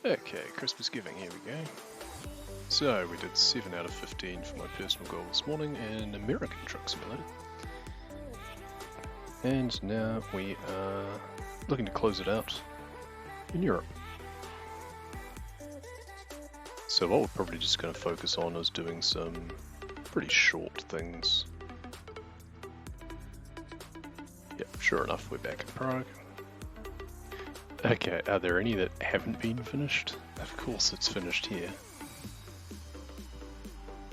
Okay, Christmas giving, here we go. So, we did 7 out of 15 for my personal goal this morning in American Truck Simulator. And now we are looking to close it out in Europe. So what we're probably just going to focus on is doing some pretty short things. Yep, sure enough, we're back in Prague. Okay, are there any that haven't been finished? Of course it's finished here.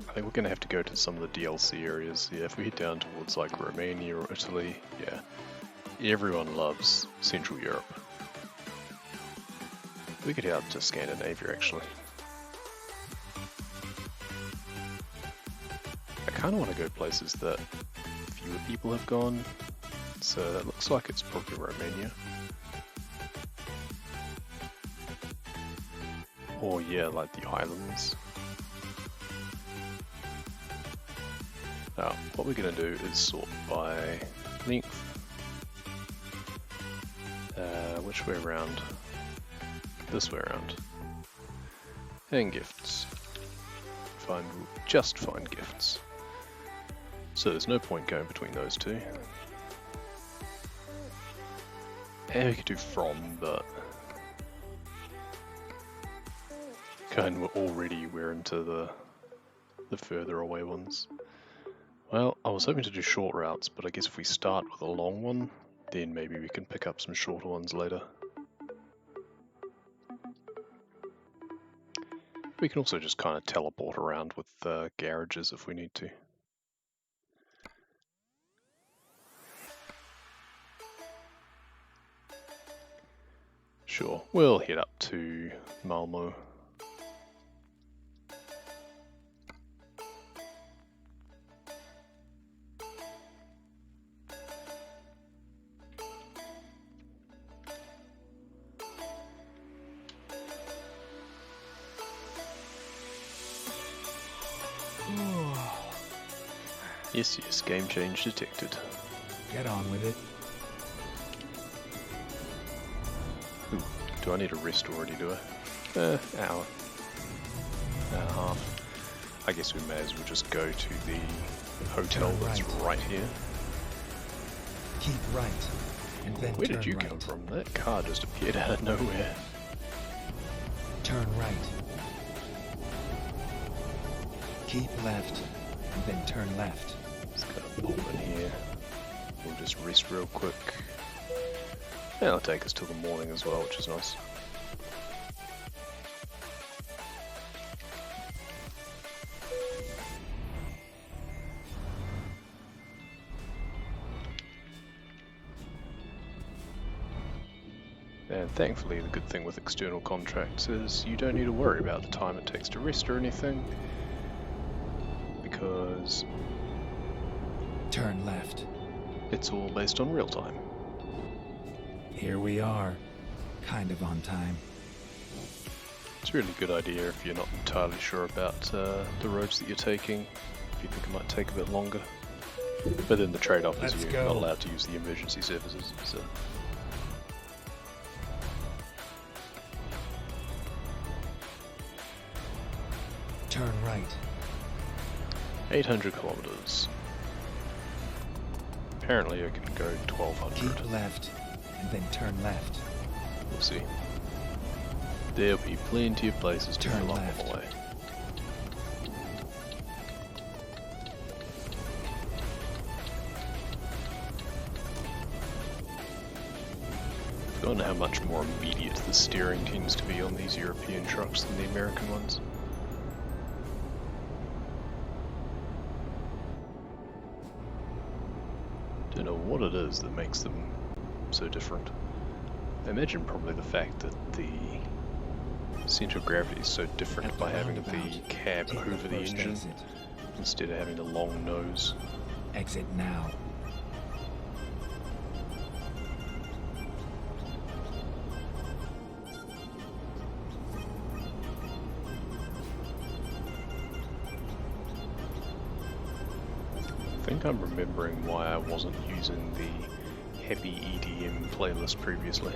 I think we're going to have to go to some of the DLC areas. Yeah, if we head down towards like Romania or Italy, yeah. Everyone loves Central Europe. We could head up to Scandinavia actually. I kind of want to go places that fewer people have gone, so that looks like it's probably Romania. Or yeah, like the islands. Now, what we're going to do is sort by length. Which way around? This way around. And gifts. Just find gifts. So there's no point going between those two. And we could do from, but kind of we're into the further away ones. Well, I was hoping to do short routes, but I guess if we start with a long one, then maybe we can pick up some shorter ones later. We can also just kind of teleport around with garages if we need to. Sure, we'll head up to Malmo. Yes, game change detected. Get on with it. Ooh, do I need a rest already, do I? Hour. Hour and a half. I guess we may as well just go to the hotel that's right here. Keep right, and then Where did you come from? That car just appeared out of nowhere. Turn right. Keep left, and then turn left. Just gonna pop in here. We'll just rest real quick. And it'll take us till the morning as well, which is nice. And thankfully the good thing with external contracts is you don't need to worry about the time it takes to rest or anything, because turn left. It's all based on real time. Here we are, kind of on time. It's a really good idea if you're not entirely sure about the roads that you're taking, if you think it might take a bit longer. But then the trade-off is you're not allowed to use the emergency services, so... Turn right. 800 kilometers. Apparently I can go 1200. Keep left, and then turn left. We'll see. There'll be plenty of places to fill up on the way. I don't know how much more immediate the steering tends to be on these European trucks than the American ones. Don't know what it is that makes them so different. I imagine probably the fact that the centre of gravity is so different by having the cab over the engine instead of having the long nose. Exit now. I think I'm remembering why I wasn't using the Happy EDM playlist previously.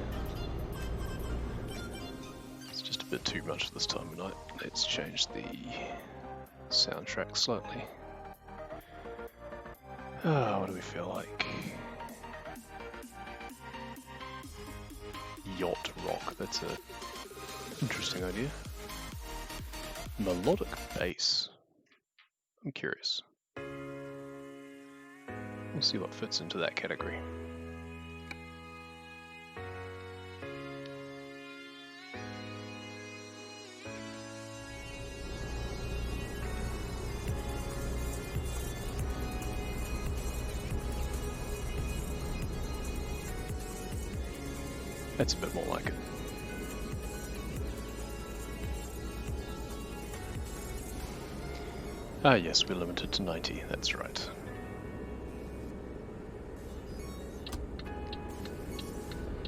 It's just a a bit too much this time of night. Let's change the soundtrack slightly. What do we feel like? Yacht rock, that's a interesting idea. Melodic bass. I'm curious. We'll see what fits into that category. That's a bit more like it. Ah yes, we're limited to 90, that's right.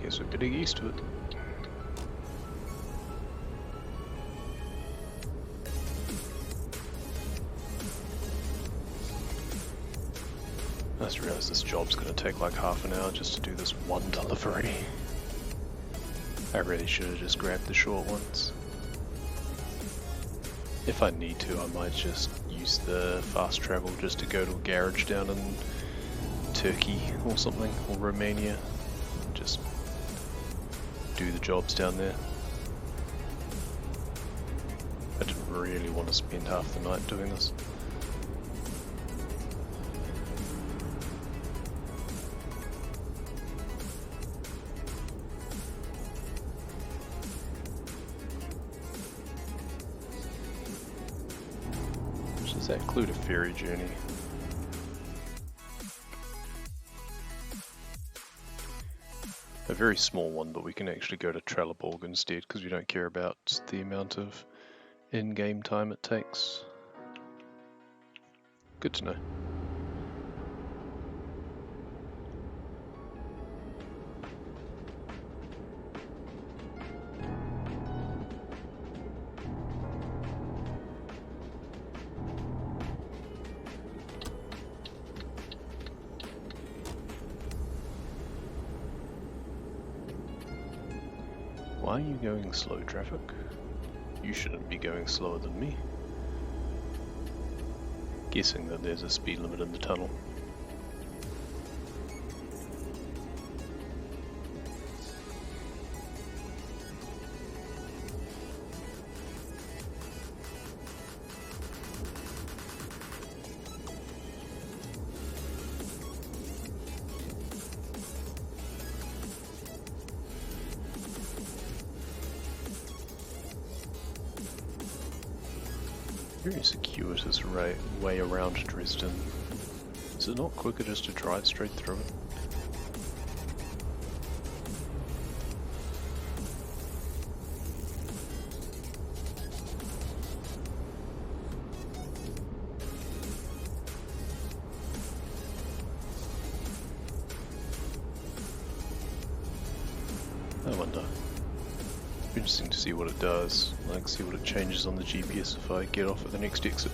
Guess we're getting used to it. I just realised this job's going to take like half an hour just to do this one delivery. I really should have just grabbed the short ones. If I need to, I might just use the fast travel just to go to a garage down in Turkey or something, or Romania. Just do the jobs down there. I didn't really want to spend half the night doing this. Does that include a ferry journey? A very small one, but we can actually go to Trelleborg instead because we don't care about the amount of in-game time it takes. Good to know. Why are you going slow, traffic? You shouldn't be going slower than me. Guessing that there's a speed limit in the tunnel. Very circuitous way around Dresden. Is it not quicker just to drive straight through it? I wonder. Interesting to see what it does, like see what it changes on the GPS if I get off at the next exit.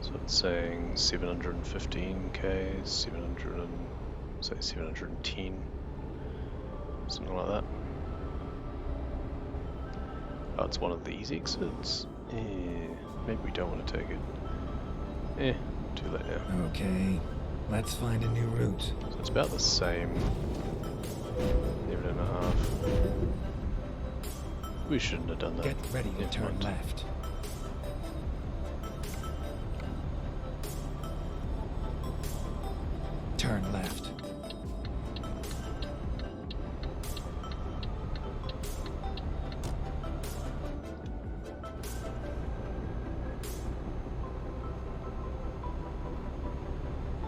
So it's saying 715k, 710, something like that. Oh, it's one of these exits? Maybe we don't want to take it. Too late now. Okay, let's find a new route. So it's about the same. 11.5. We shouldn't have done that. Get ready to turn left. Turn left.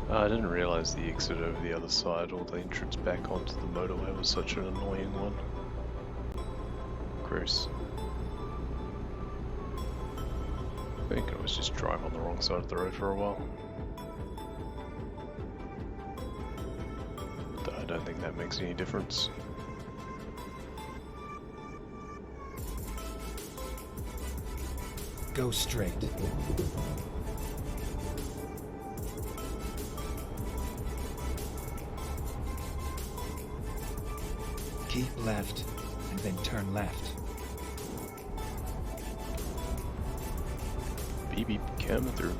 I didn't realize the exit over the other side or the entrance back onto the motorway was such an annoying one. Gross. I think I was just drive on the wrong side of the road for a while. I don't think that makes any difference. Go straight. Keep left, and then turn left. Beep beep, coming through.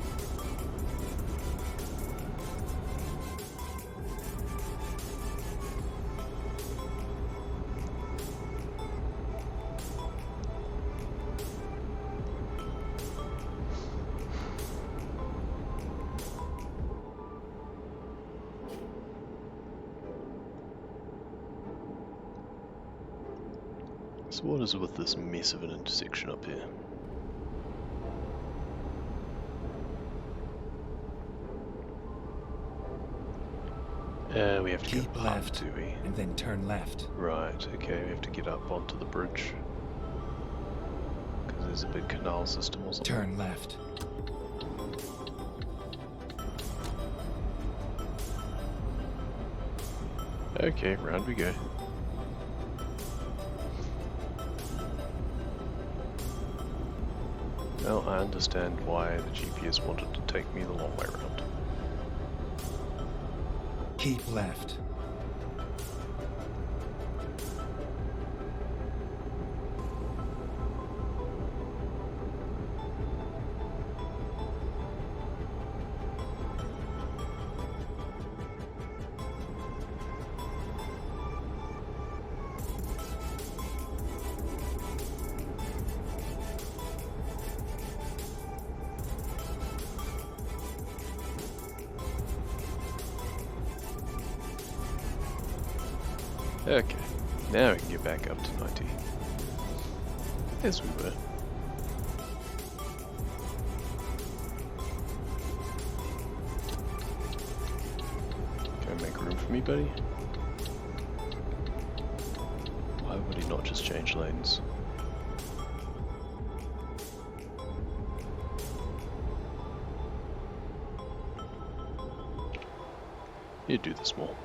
So what is with this mess of an intersection up here? We have to Keep go left, up, do we? and then turn left. Right, okay, we have to get up onto the bridge. Because there's a big canal system or something. Turn left. Okay, round we go. Well, I understand why the GPS wanted to take me the long way around. Keep left. Okay, now we can get back up to 90. As we were. Can you make room for me, buddy? Why would he not just change lanes? You do this more.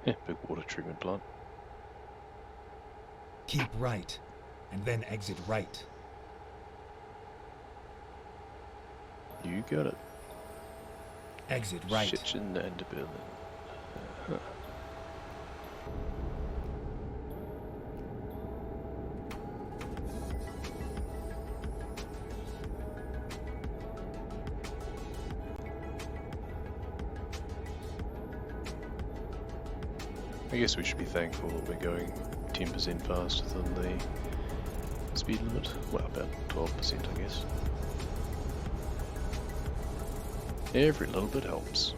Yeah, big water treatment plant. Keep right, and then exit right. You got it. Exit right. Shitchen and Berlin. I guess we should be thankful that we're going 10% faster than the speed limit. Well, about 12%, I guess. Every little bit helps.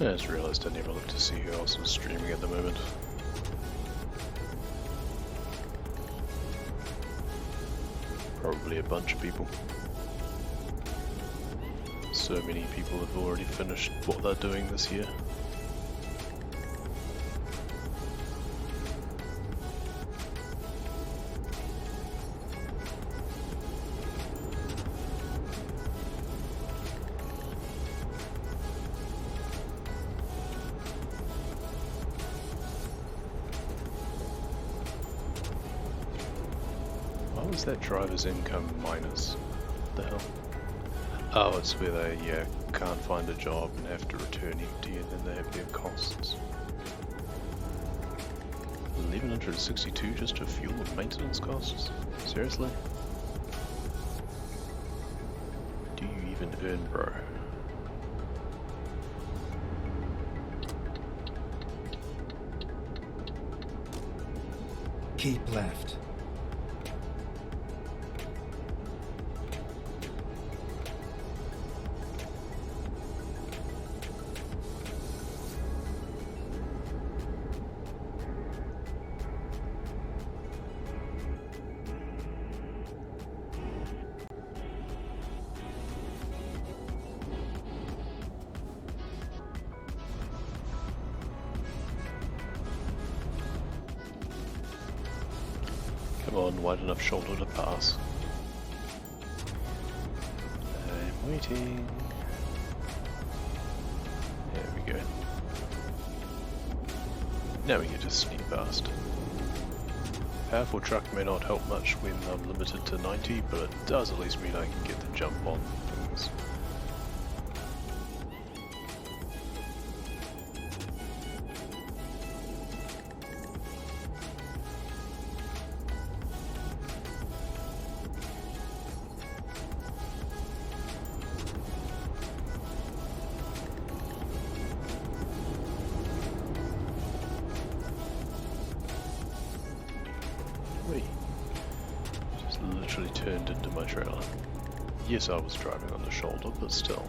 I just realised I never looked to see who else was streaming at the moment. Probably a bunch of people. So many people have already finished what they're doing this year. Why was that driver's income minus? What the hell? Oh, it's where they can't find a job and have to return empty, and then they have their costs. 1162 just for fuel and maintenance costs? Seriously? Do you even earn, bro? Keep left. Come on, wide enough shoulder to pass. I'm waiting. There we go. Now we get to sneak past. Powerful truck may not help much when I'm limited to 90, but it does at least mean I can get the jump on things. Just literally turned into my trailer. Yes, I was driving on the shoulder, but still.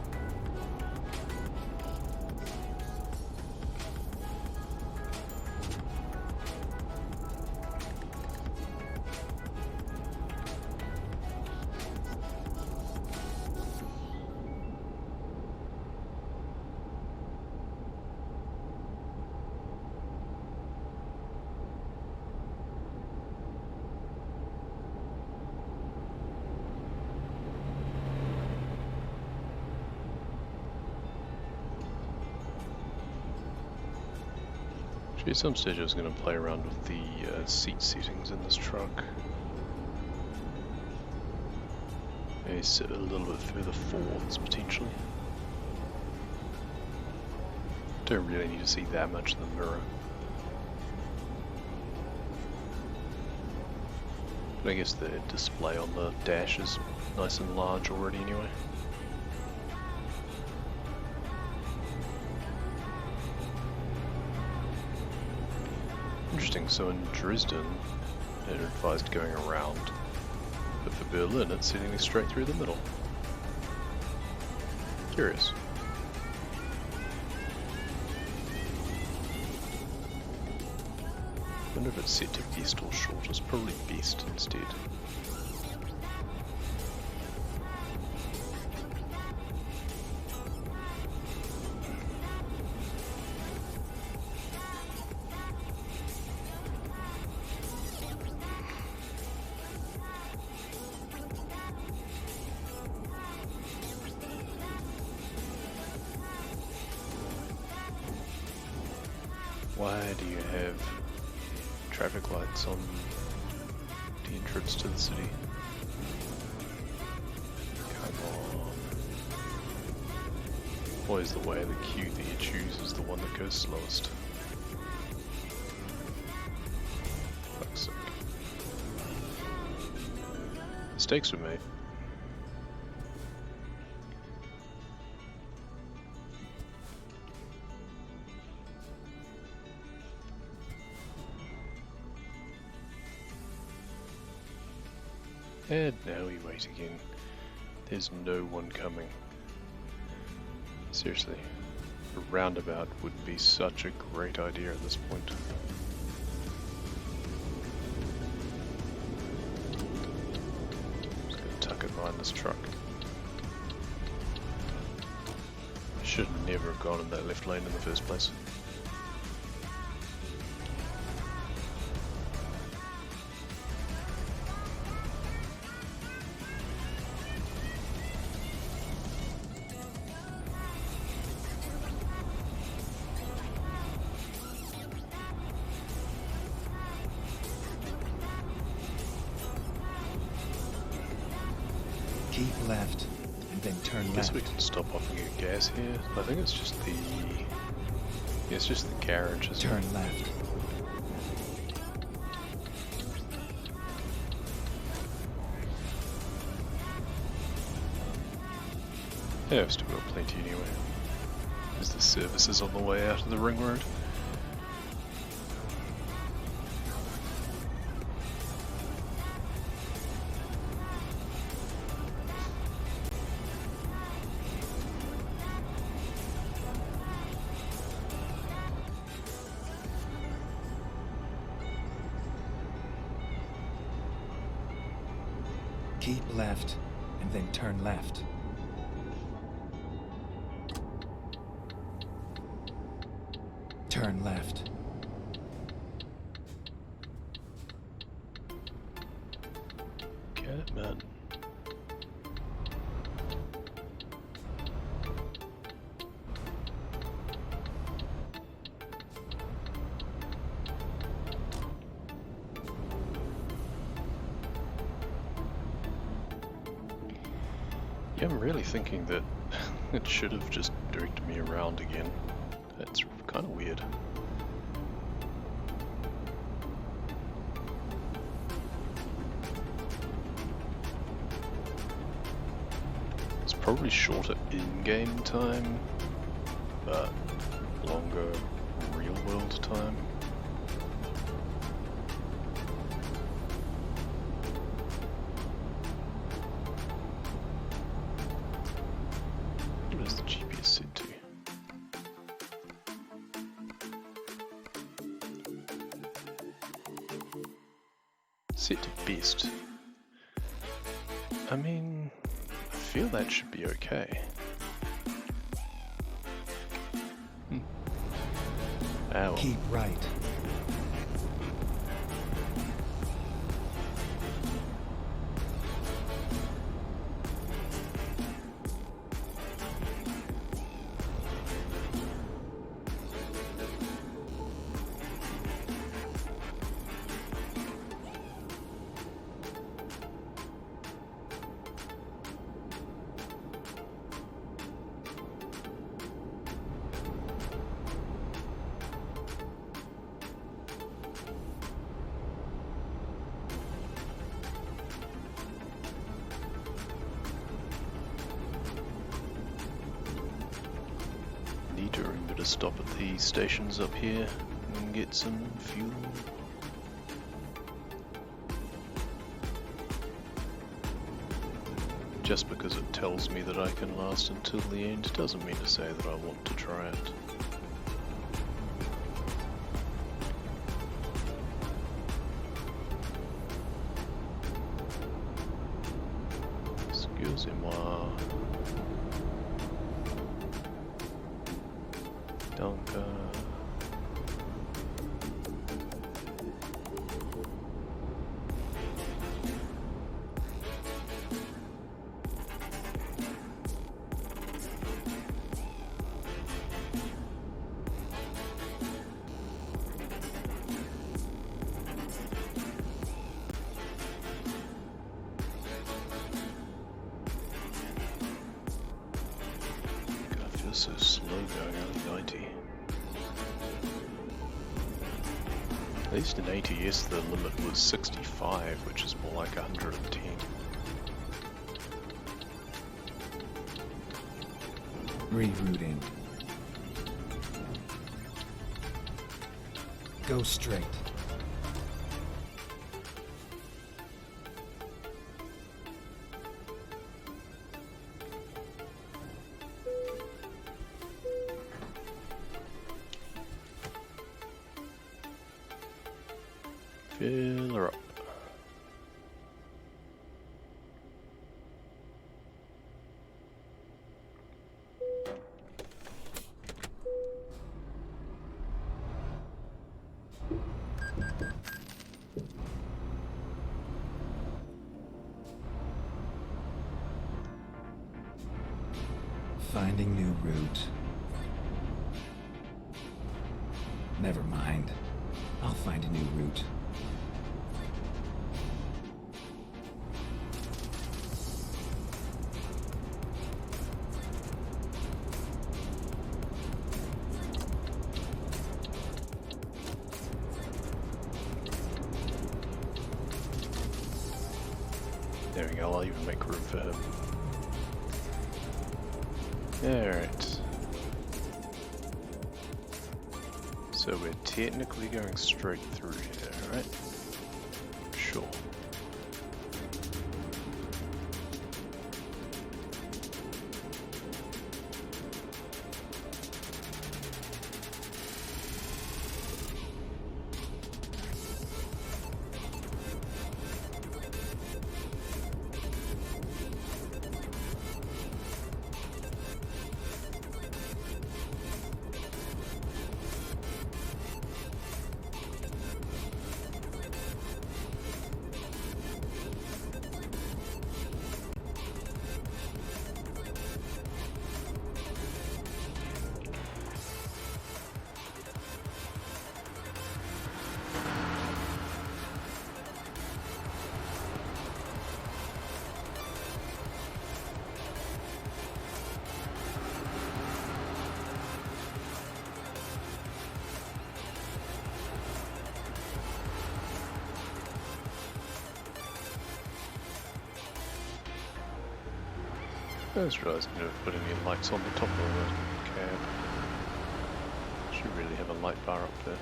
At some stage I was going to play around with the seat settings in this truck. Maybe sit a little bit further forwards potentially. Don't really need to see that much in the mirror. But I guess the display on the dash is nice and large already anyway. Interesting, so in Dresden it advised going around, but for Berlin it's sending me straight through the middle. Curious. I wonder if it's set to best or shortest, probably best instead. Why do you have traffic lights on the entrance to the city? Come on. Always the way the queue that you choose is the one that goes slowest. Fuck's sake. Mistakes were made. And now we wait again. There's no one coming. Seriously, a roundabout would be such a great idea at this point. Just gonna tuck it behind this truck. I should never have gone in that left lane in the first place. Keep left, and then turn left. I guess we can stop off and get gas here. I think it's just the... Yeah, it's just the carriage, isn't Turn it? left. Yeah, I've still got plenty anyway. There's the services on the way out of the ring road. Keep left, and then turn left. Turn left. Cabin. Yeah, I'm really thinking that it should have just directed me around again. That's kind of weird. It's probably shorter in-game time, but longer real-world time. What is the GPS set to? Set to best. I mean, I feel that should be okay. Ow. Keep right. Need to remember to stop at the stations up here and get some fuel. Just because it tells me that I can last until the end doesn't mean to say that I want to try it. Excusez-moi. Danke. God, I feel so slow going only 90. At least in ATS the limit was 65, which is more like 110. Rerouting. Go straight. Fill her up. Finding new route. Never mind. I'll find a new route. There we go, I'll even make room for him. Alright. So we're technically going straight through here, right? Sure. I just realised I never put any lights on the top of the cab. Should really have a light bar up there.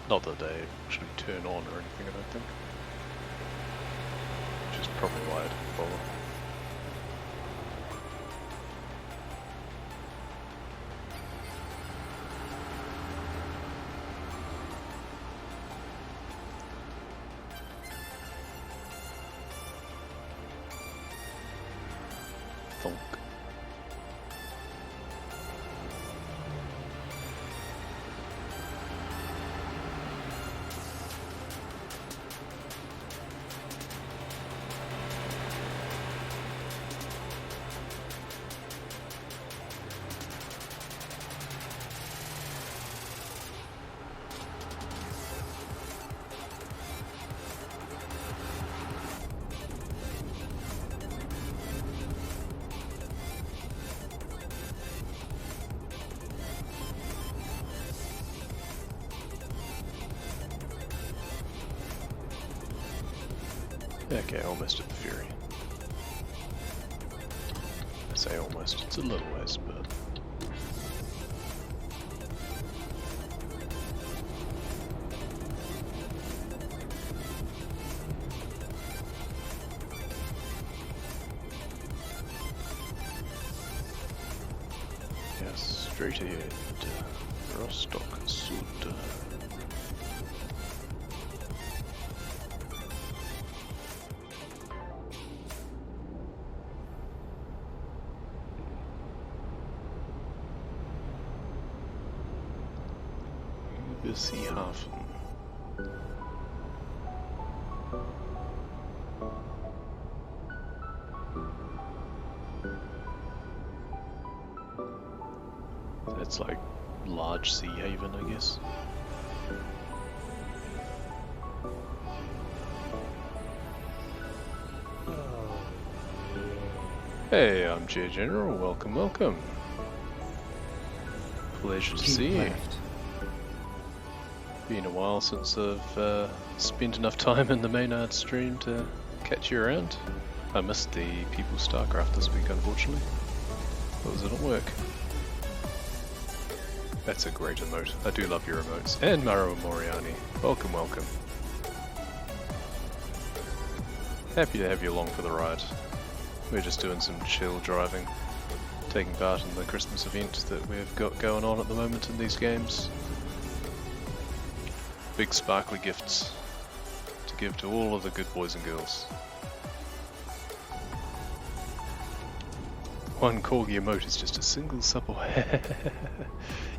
Not that they actually turn on or anything, I don't think. Which is probably why I didn't bother. Thonk. Okay, almost at the ferry. I say almost, it's a little ways, but... Yes, straight ahead. Rostock Sud. Seahafen. That's like large sea haven, I guess. Hey, I'm J General. Welcome, welcome. Pleasure to see you. Been a while since I've spent enough time in the Maynard stream to catch you around. I missed the People's StarCraft this week, unfortunately. Or was it at work? That's a great emote. I do love your emotes. And Maro Moriani. Welcome, welcome. Happy to have you along for the ride. We're just doing some chill driving, taking part in the Christmas event that we've got going on at the moment in these games. Big sparkly gifts to give to all of the good boys and girls. One corgi emote is just a single supple.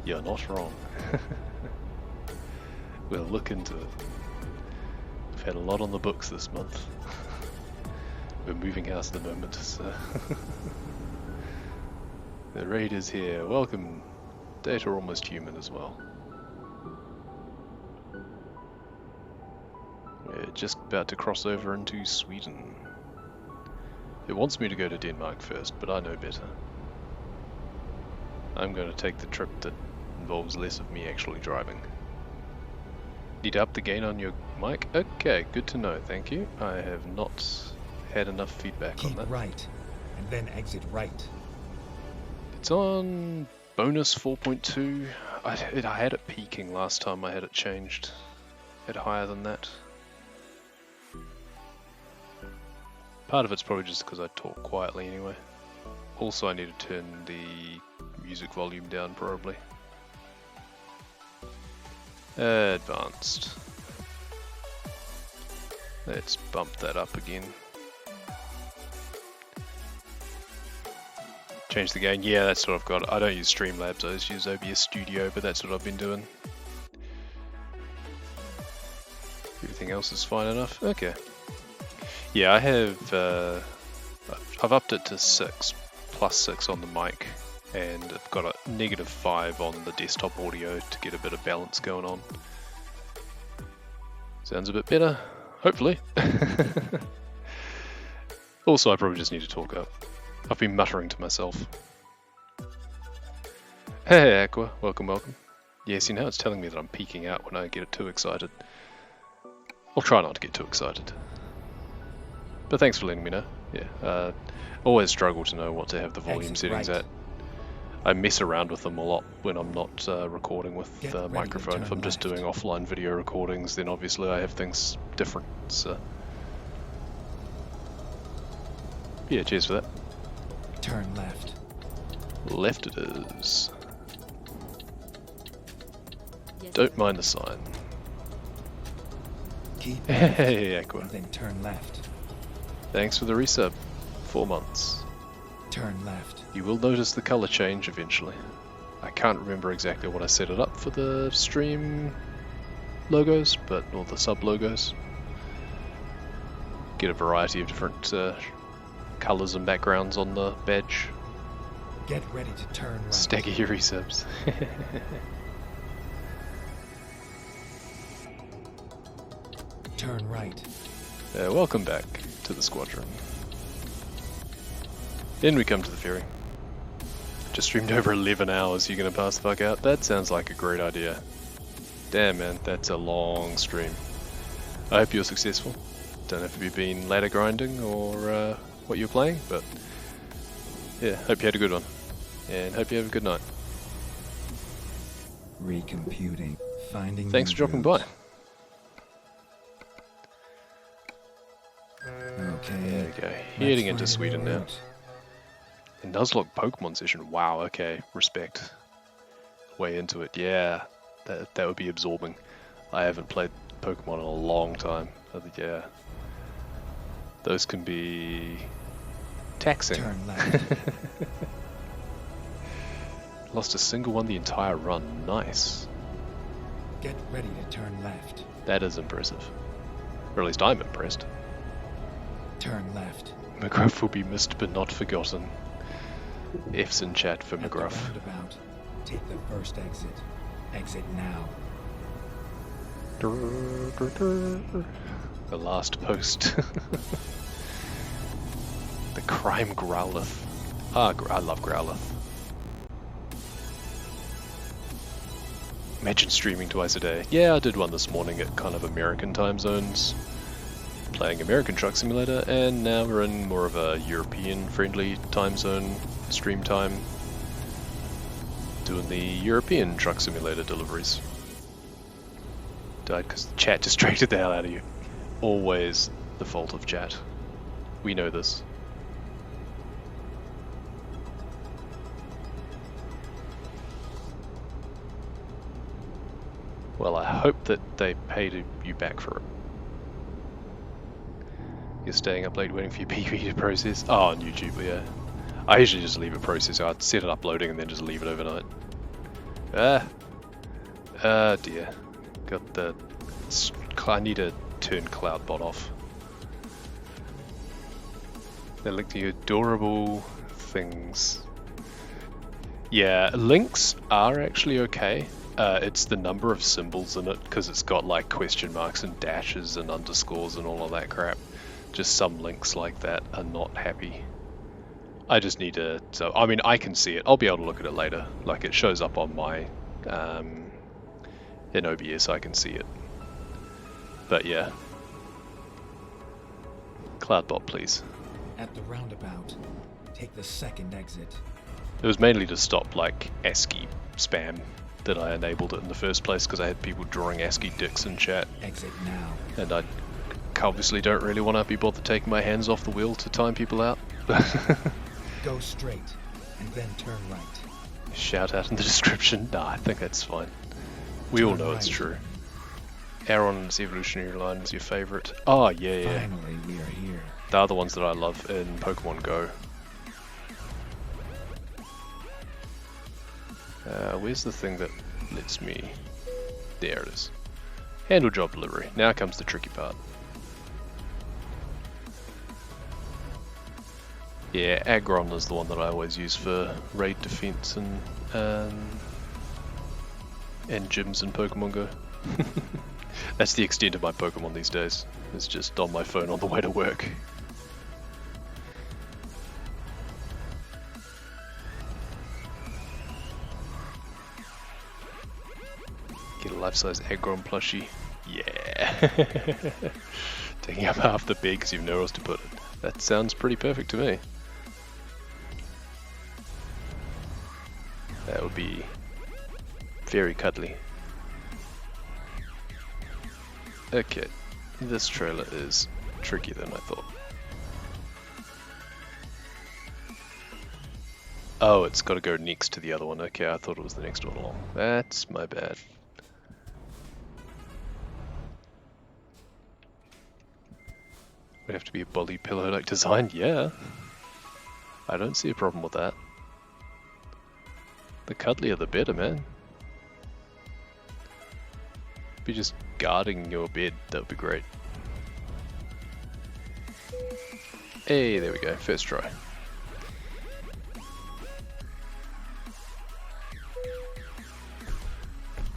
You're not wrong. We'll look into it. We've had a lot on the books this month. We're moving house at the moment, so the raid is here. Welcome. Data almost human as well. We're just about to cross over into Sweden. It wants me to go to Denmark first, but I know better. I'm going to take the trip that involves less of me actually driving. Need to up the gain on your mic? Okay, good to know, thank you. I have not had enough feedback on that. Keep right, and then exit right. It's on bonus 4.2. I had it peaking last time I had it changed. Had higher than that. Part of it's probably just because I talk quietly anyway. Also I need to turn the music volume down probably. Advanced. Let's bump that up again. Change the gain. Yeah, that's what I've got. I don't use Streamlabs, I just use OBS Studio, but that's what I've been doing. Everything else is fine enough. Okay. Yeah, I have, I've upped it to 6, plus 6 on the mic, and I've got a -5 on the desktop audio to get a bit of balance going on. Sounds a bit better, hopefully. Also, I probably just need to talk up. I've been muttering to myself. Hey Aqua, welcome, welcome. Yeah, see now it's telling me that I'm peeking out when I get too excited. I'll try not to get too excited. But thanks for letting me know. Yeah, always struggle to know what to have the volume Exit settings right. at. I mess around with them a lot when I'm not recording with Get the ready to microphone. If turn I'm just left. doing offline video recordings, then obviously I have things different. So yeah, cheers for that. Turn left. Left it is. Don't mind the sign. Keep left. Hey, Aqua. And then turn left. Thanks for the resub. 4 months. Turn left. You will notice the color change eventually. I can't remember exactly what I set it up for the stream logos, or the sub logos. Get a variety of different colors and backgrounds on the badge. Get ready to turn right. Stagger your resubs. Turn right. Welcome back to the squadron. Then we come to the ferry. Just streamed over 11 hours, you're gonna pass the fuck out? That sounds like a great idea. Damn man, that's a long stream. I hope you're successful. Don't have to be been ladder grinding or what you're playing, but yeah, hope you had a good one. And hope you have a good night. Recomputing. Finding. Thanks for dropping by. Okay. There we go. Let's Heading into find a Sweden now. route. It does look Pokemon session. Wow, okay. Respect. Way into it. Yeah. That would be absorbing. I haven't played Pokemon in a long time. Yeah. Those can be taxing. Turn left. Lost a single one the entire run. Nice. Get ready to turn left. That is impressive. Or at least I'm impressed. Turn left. McGruff will be missed but not forgotten. F's in chat for At the McGruff. roundabout, take the first exit. Exit now. The last post. The crime Growlithe. Ah, I love Growlithe. Imagine streaming twice a day. Yeah, I did one this morning at kind of American time zones, playing American Truck Simulator, and now we're in more of a European-friendly time zone stream time, doing the European Truck Simulator deliveries. Died because the chat distracted the hell out of you. Always the fault of chat. We know this. Well, I hope that they paid you back for it. You're staying up late waiting for your PV to process? Oh, on YouTube, yeah. I usually just leave it processing. I'd set it uploading and then just leave it overnight. Dear. Got the... I need to turn CloudBot off. They look like adorable things. Yeah, links are actually okay. It's the number of symbols in it, because it's got like question marks and dashes and underscores and all of that crap. Just some links like that are not happy. I just need to, so I mean I can see it, I'll be able to look at it later. Like it shows up on my, in OBS I can see it. But yeah. CloudBot please. At the roundabout, take the second exit. It was mainly to stop like ASCII spam that I enabled it in the first place, because I had people drawing ASCII dicks in chat. Exit now. And I obviously don't really want to be bothered taking my hands off the wheel to time people out. Go straight, and then turn right. Shout out in the description. Nah, I think that's fine. We all know it's true. Aeron's evolutionary line is your favourite. Oh, yeah. Finally, we are here. The other ones that I love in Pokemon Go. Where's the thing that lets me... There it is. Handle job delivery. Now comes the tricky part. Yeah, Aggron is the one that I always use for raid defense and gyms in Pokemon Go. That's the extent of my Pokemon these days. It's just on my phone on the way to work. Get a life-size Aggron plushie. Yeah. Taking up half the bed because you've nowhere else to put it. That sounds pretty perfect to me. That would be very cuddly. Okay, this trailer is trickier than I thought. Oh, it's got to go next to the other one. Okay, I thought it was the next one along. That's my bad. Would have to be a bully pillow-like design? Yeah. I don't see a problem with that. The cuddlier the better, man. Be just guarding your bed, that would be great. Hey, there we go, first try.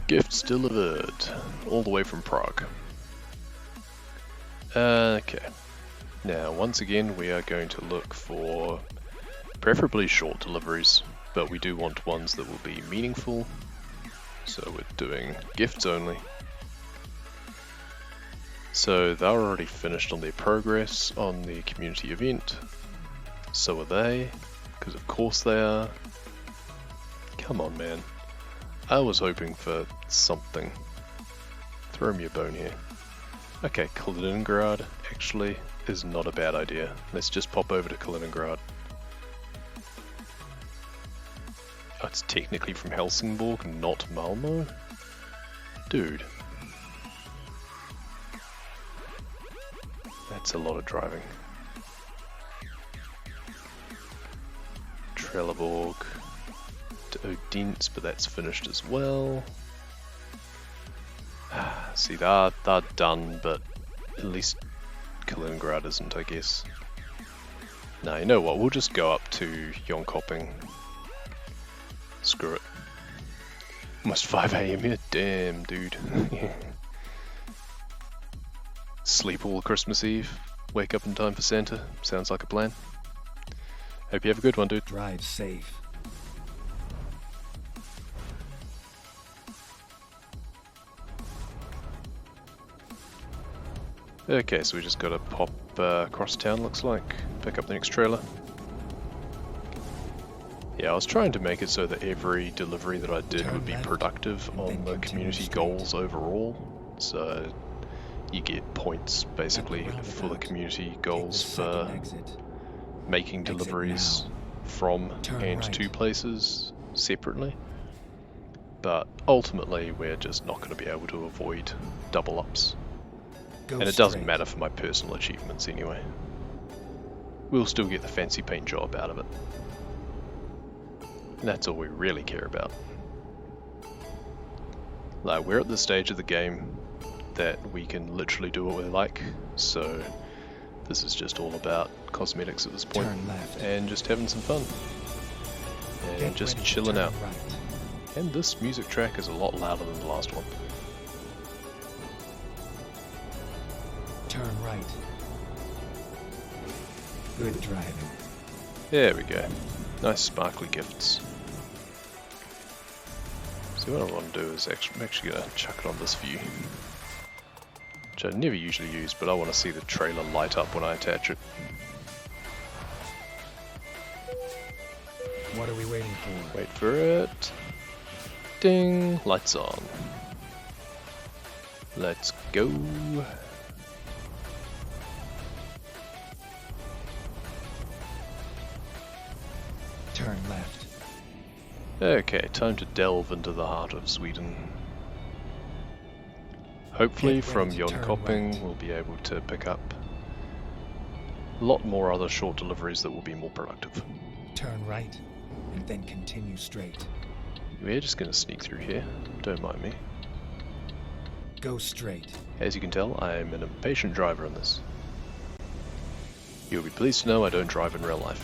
Gifts delivered, all the way from Prague. Okay, now once again we are going to look for preferably short deliveries, but we do want ones that will be meaningful, so we're doing gifts only. So they're already finished on their progress on the community event, so are they, because of course they are. Come on, man. I was hoping for something. Throw me a bone here. Okay, Kaliningrad actually is not a bad idea. Let's just pop over to Kaliningrad. Oh, it's technically from Helsingborg, not Malmo? Dude. That's a lot of driving. Trelleborg to Odense, but that's finished as well. See, they're done, but at least Kaliningrad isn't, I guess. Now, you know what, we'll just go up to Jönköping. Screw it. Almost 5 AM here, damn dude. Sleep all Christmas Eve, wake up in time for Santa, sounds like a plan. Hope you have a good one, dude. Drive safe. Okay, so we just gotta pop across town, looks like. Pick up the next trailer. Yeah, I was trying to make it so that every delivery that I did would be productive on the community goals overall. So you get points basically for the community goals for making deliveries from and to places separately. But ultimately we're just not going to be able to avoid double ups. And it doesn't matter for my personal achievements anyway. We'll still get the fancy paint job out of it. And that's all we really care about. Like, we're at the stage of the game that we can literally do what we like, so this is just all about cosmetics at this point, and just having some fun, and just chilling out. And this music track is a lot louder than the last one. Turn right. Good driving. There we go. Nice sparkly gifts. So what I want to do is I'm actually going to chuck it on this view, which I never usually use, but I want to see the trailer light up when I attach it. What are we waiting for? Wait for it. Ding! Lights on. Let's go. Turn left. Okay, time to delve into the heart of Sweden. Hopefully from Jönköping we'll be able to pick up a lot more other short deliveries that will be more productive. Turn right, and then continue straight. We're just going to sneak through here, don't mind me. Go straight. As you can tell, I am an impatient driver in this. You'll be pleased to know I don't drive in real life.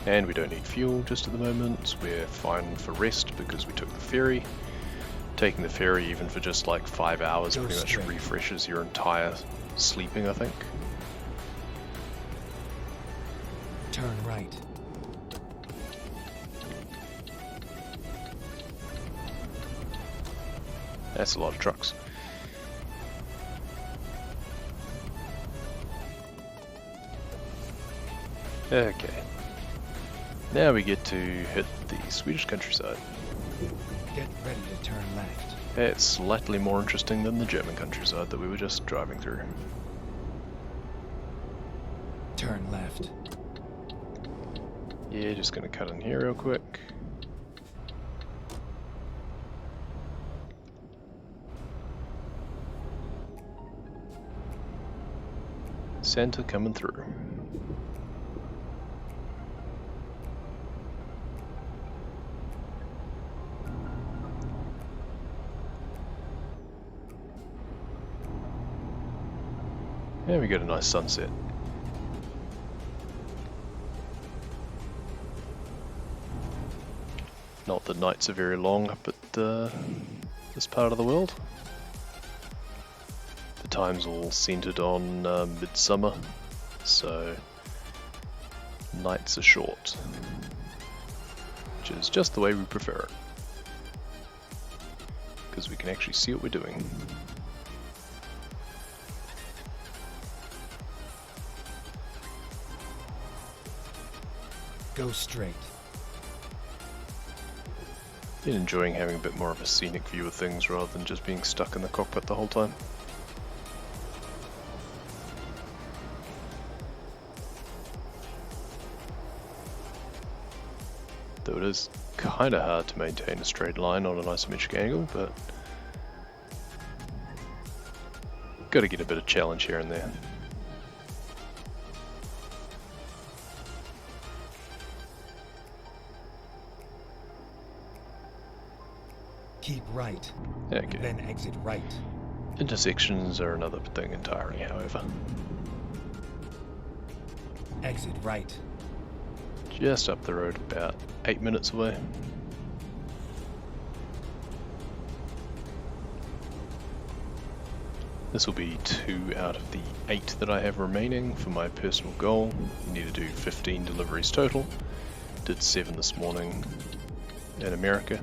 And we don't need fuel just at the moment. We're fine for rest because we took the ferry. Taking the ferry even for just like 5 hours pretty much refreshes your entire sleeping, I think. Turn right. That's a lot of trucks. Okay. Now we get to hit the Swedish countryside. Get ready to turn left. It's slightly more interesting than the German countryside that we were just driving through. Turn left. Yeah, just gonna cut in here real quick. Santa coming through. And we get a nice sunset. Not that nights are very long up at this part of the world. The time's all centered on midsummer, so nights are short, which is just the way we prefer it, because we can actually see what we're doing. Go straight. Been enjoying having a bit more of a scenic view of things rather than just being stuck in the cockpit the whole time. Though it is kind of hard to maintain a straight line on an isometric angle, but got to get a bit of challenge here and there. Keep right. Okay. Then exit right. Intersections are another thing entirely, however. Exit right. Just up the road, about 8 minutes away. This will be 2 out of the 8 that I have remaining for my personal goal. I need to do 15 deliveries total. Did 7 this morning in America.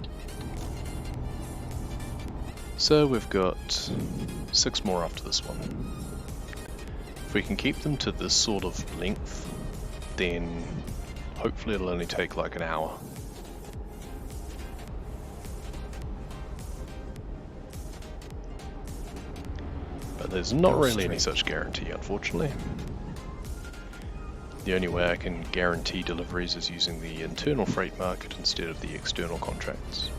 So we've got 6 more after this one. If we can keep them to this sort of length, then hopefully it'll only take like an hour. But there's not really any such guarantee, unfortunately. The only way I can guarantee deliveries is using the internal freight market instead of the external contracts.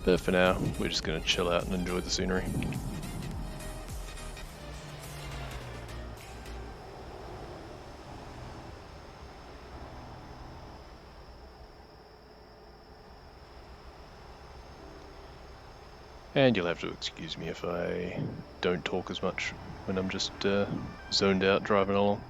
But for now, we're just going to chill out and enjoy the scenery. And you'll have to excuse me if I don't talk as much when I'm just zoned out driving along.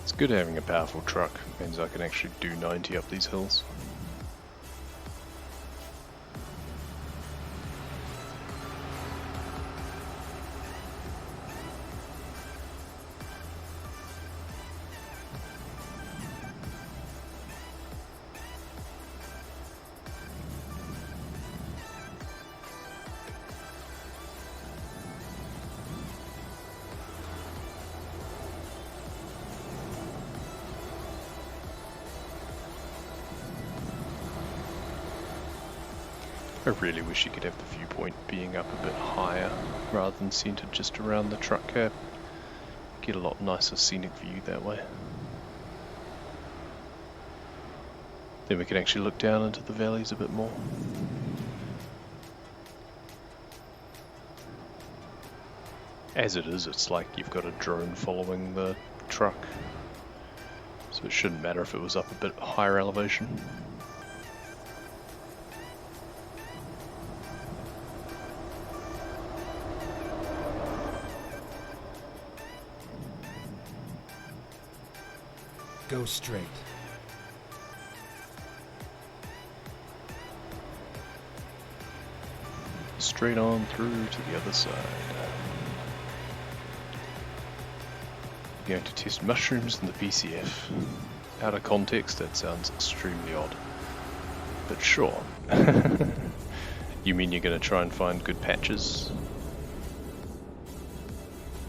It's good having a powerful truck, means I can actually do 90 up these hills. I really wish you could have the viewpoint being up a bit higher rather than centered just around the truck cab. Get a lot nicer scenic view that way. Then we can actually look down into the valleys a bit more. As it is, it's like you've got a drone following the truck, so it shouldn't matter if it was up a bit higher elevation. Go straight. Straight on through to the other side. Going to test mushrooms in the PCF. Out of context, that sounds extremely odd. But sure. You mean you're going to try and find good patches?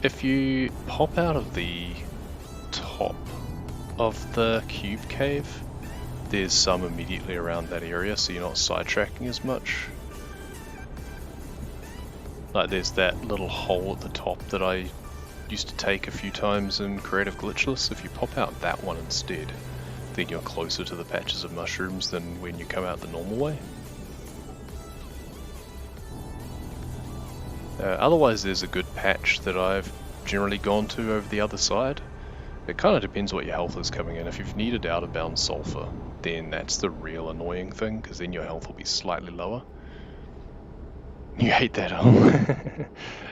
If you pop out of the top of the cube cave, there's some immediately around that area, so you're not sidetracking as much. Like there's that little hole at the top that I used to take a few times in Creative Glitchless. If you pop out that one instead, then you're closer to the patches of mushrooms than when you come out the normal way. Otherwise there's a good patch that I've generally gone to over the other side. It kind of depends what your health is coming in. If you've needed out of bound sulfur, then that's the real annoying thing, because then your health will be slightly lower. You hate that hole.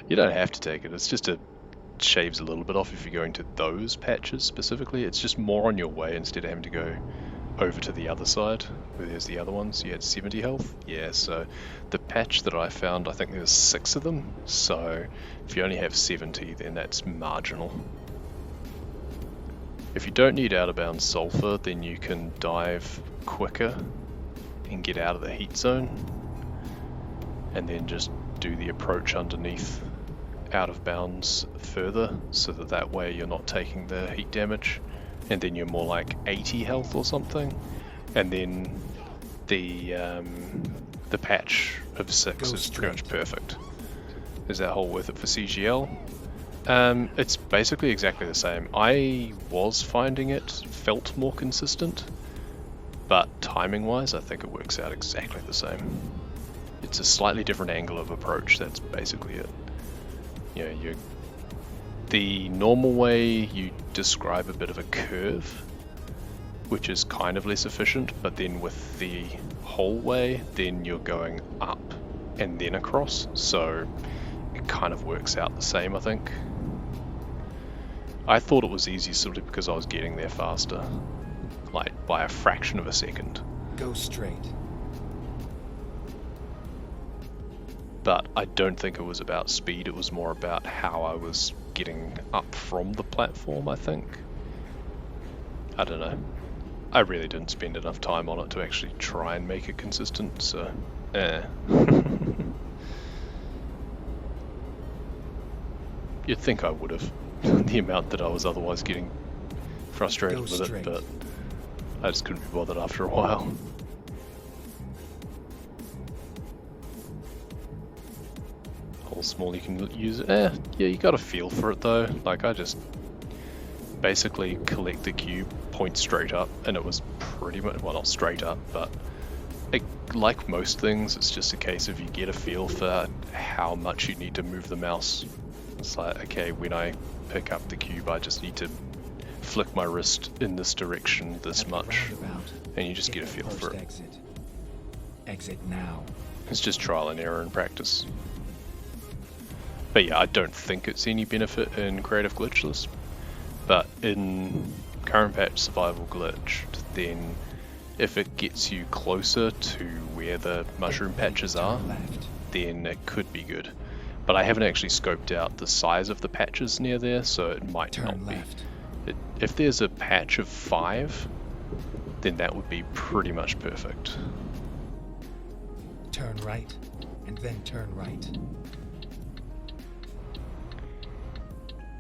You don't have to take it, it's just a shaves a little bit off if you're going to those patches specifically. It's just more on your way instead of having to go over to the other side where there's the other ones. You had 70 health. Yeah, so the patch that I found, I think there's 6 of them, so if you only have 70 then that's marginal. If you don't need out of bounds sulfur, then you can dive quicker and get out of the heat zone and then just do the approach underneath out of bounds further, so that way you're not taking the heat damage, and then you're more like 80 health or something, and then the patch of 6 is pretty much perfect. Is that hole worth it for CGL? It's basically exactly the same. I was finding it felt more consistent, but timing wise I think it works out exactly the same. It's a slightly different angle of approach, that's basically it. You know, the normal way you describe a bit of a curve, which is kind of less efficient, but then with the whole way, then you're going up and then across, so it kind of works out the same, I think. I thought it was easier simply because I was getting there faster, like by a fraction of a second. Go straight. But I don't think it was about speed, it was more about how I was getting up from the platform, I think. I don't know. I really didn't spend enough time on it to actually try and make it consistent, so You'd think I would have, the amount that I was otherwise getting frustrated with it, but I just couldn't be bothered after a while. Small you can use it. Yeah, you got a feel for it though. Like I just basically collect the cube, point straight up, and it was pretty much, well, not straight up, but like most things, it's just a case of you get a feel for how much you need to move the mouse. It's like, okay, when I pick up the cube, I just need to flick my wrist in this direction this much, and you just get a feel for it. Exit now. It's just trial and error and practice. But yeah, I don't think it's any benefit in Creative Glitchless, but in current patch Survival Glitch, then if it gets you closer to where the mushroom patches are, then it could be good. But I haven't actually scoped out the size of the patches near there, so it might not be. If there's a patch of 5, then that would be pretty much perfect. Turn right, and then turn right.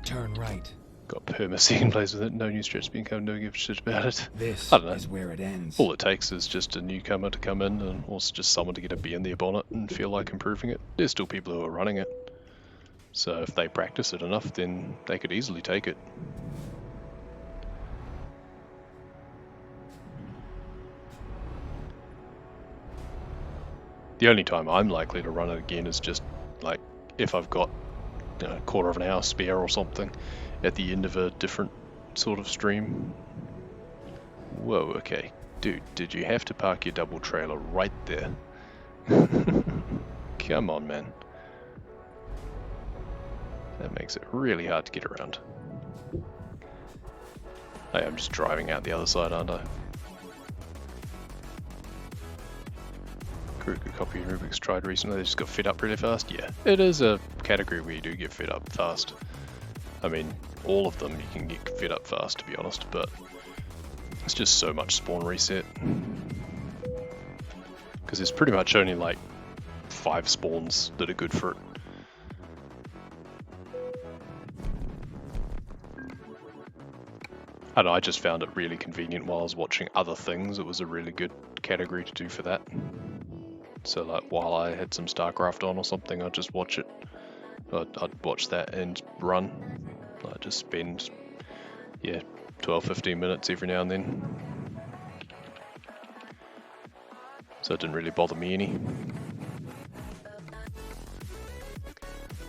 Turn right, got permacy in place with it, no new stretch being come, no give a shit about it. This I don't know. is where it ends. All it takes is just a newcomer to come in and also just someone to get a bee in their bonnet and feel like improving it. There's still people who are running it. So if they practice it enough, then they could easily take it. The only time I'm likely to run it again is just like if I've got a quarter of an hour spare or something at the end of a different sort of stream. Whoa, okay. Dude, did you have to park your double trailer right there? Come on, man. That makes it really hard to get around. Hey, I'm just driving out the other side, aren't I? Crew could copy Rubik's tried recently, they just got fed up really fast. Yeah, it is a category where you do get fed up fast. I mean, all of them you can get fed up fast, to be honest, but it's just so much spawn reset. Because there's pretty much only like 5 spawns that are good for it. I don't know, I just found it really convenient while I was watching other things. It was a really good category to do for that. So like while I had some StarCraft on or something, I'd just watch it. I'd watch that and run. I'd just spend, 12-15 minutes every now and then. So it didn't really bother me any.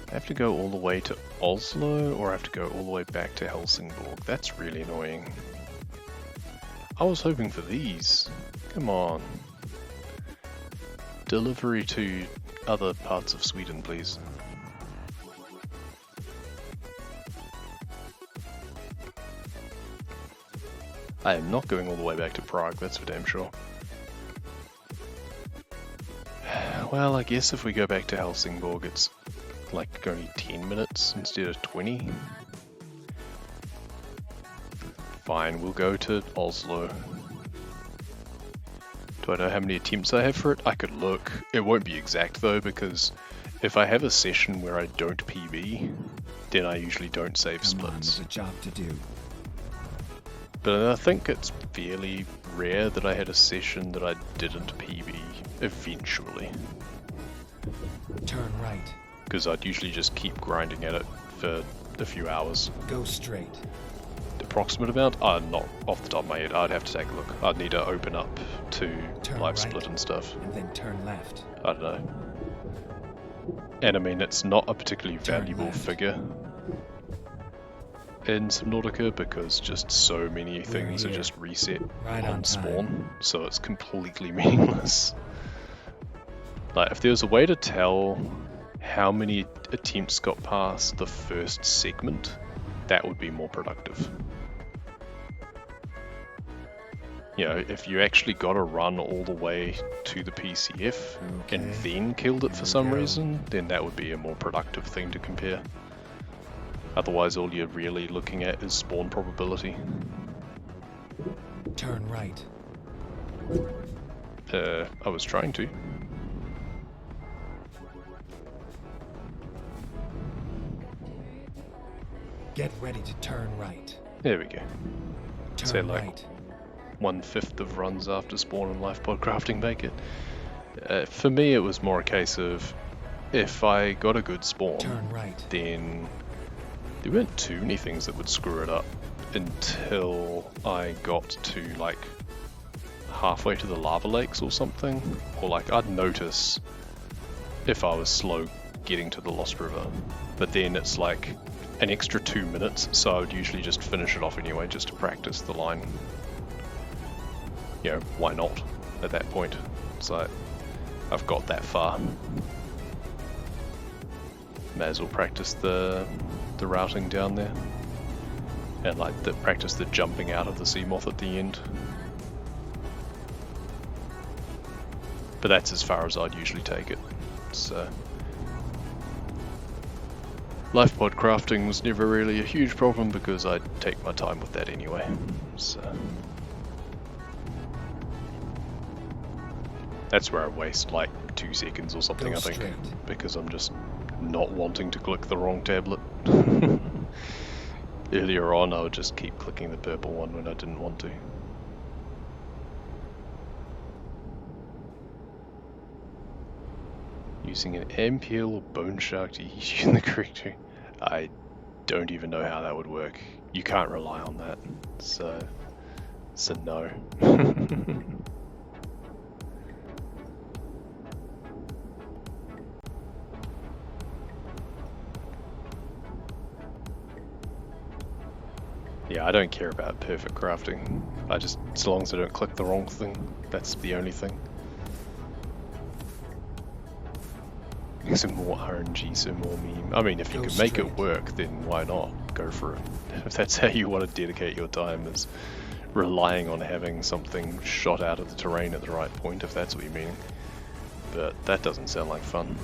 I have to go all the way to Oslo, or I have to go all the way back to Helsingborg. That's really annoying. I was hoping for these. Come on. Delivery to other parts of Sweden, please. I am not going all the way back to Prague, that's for damn sure. Well, I guess if we go back to Helsingborg, it's like only 10 minutes instead of 20. Fine, we'll go to Oslo. Do I know how many attempts I have for it? I could look. It won't be exact though, because if I have a session where I don't PB, then I usually don't save splits. There's a job to do. But I think it's fairly rare that I had a session that I didn't PB eventually. Turn right. Because I'd usually just keep grinding at it for a few hours. Go straight. The approximate amount? Not off the top of my head. I'd have to take a look. I'd need to open up to Turn live right, split and stuff. And then turn left. I don't know. And I mean, it's not a particularly Turn valuable left. figure in Subnautica because just so many things are here. just reset Right on on spawn, so it's completely meaningless. Like, if there was a way to tell how many attempts got past the first segment, that would be more productive. You know, if you actually got a run all the way to the PCF and Okay. then killed it for Here we some go. reason, then that would be a more productive thing to compare. Otherwise, all you're really looking at is spawn probability. Turn right. I was trying to. Get ready to turn right. There we go. Turn Say like right. 1/5 of runs after spawn and life pod crafting make it. For me, it was more a case of if I got a good spawn, Turn right. then there weren't too many things that would screw it up until I got to like halfway to the lava lakes or something, or like I'd notice if I was slow getting to the Lost River, but then it's like an extra 2 minutes, so I would usually just finish it off anyway just to practice the line. You know, why not at that point? It's like, I've got that far. May as well practice the routing down there. And like practice the jumping out of the Seamoth at the end. But that's as far as I'd usually take it. So life pod crafting was never really a huge problem because I'd take my time with that anyway. So that's where I waste like 2 seconds or something, Go I think, straight. because I'm just not wanting to click the wrong tablet. Earlier on, I would just keep clicking the purple one when I didn't want to. Using an MPL or bone shark to issue in the correct way. I don't even know how that would work. You can't rely on that. So no. Yeah, I don't care about perfect crafting. As long as I don't click the wrong thing, that's the only thing. Some more RNG, some more meme. I mean, if you can make it work, then why not? Go for it. If that's how you want to dedicate your time, is relying on having something shot out of the terrain at the right point, if that's what you mean. But that doesn't sound like fun.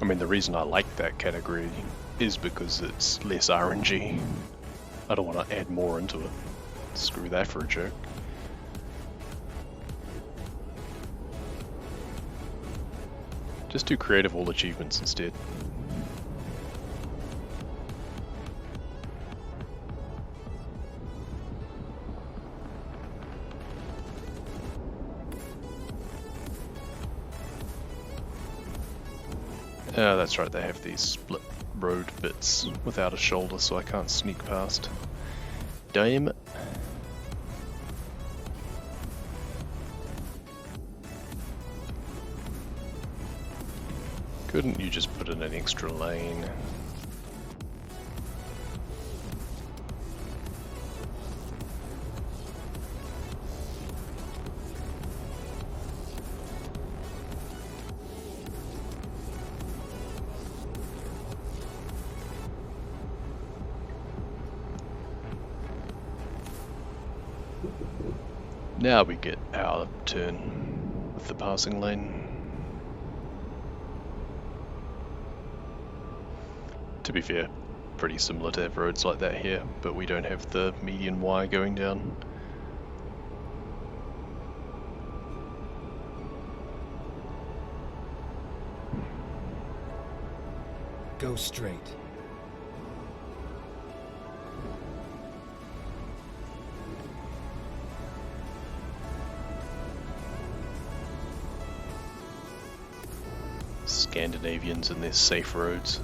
I mean, the reason I like that category is because it's less RNG. I don't want to add more into it. Screw that for a joke. Just do creative all achievements instead. Oh, that's right, they have these split road bits without a shoulder, so I can't sneak past. Damn it. Couldn't you just put in an extra lane? Now we get our turn with the passing lane. To be fair, pretty similar to have roads like that here, but we don't have the median Y going down. Go straight. Scandinavians and their safe roads.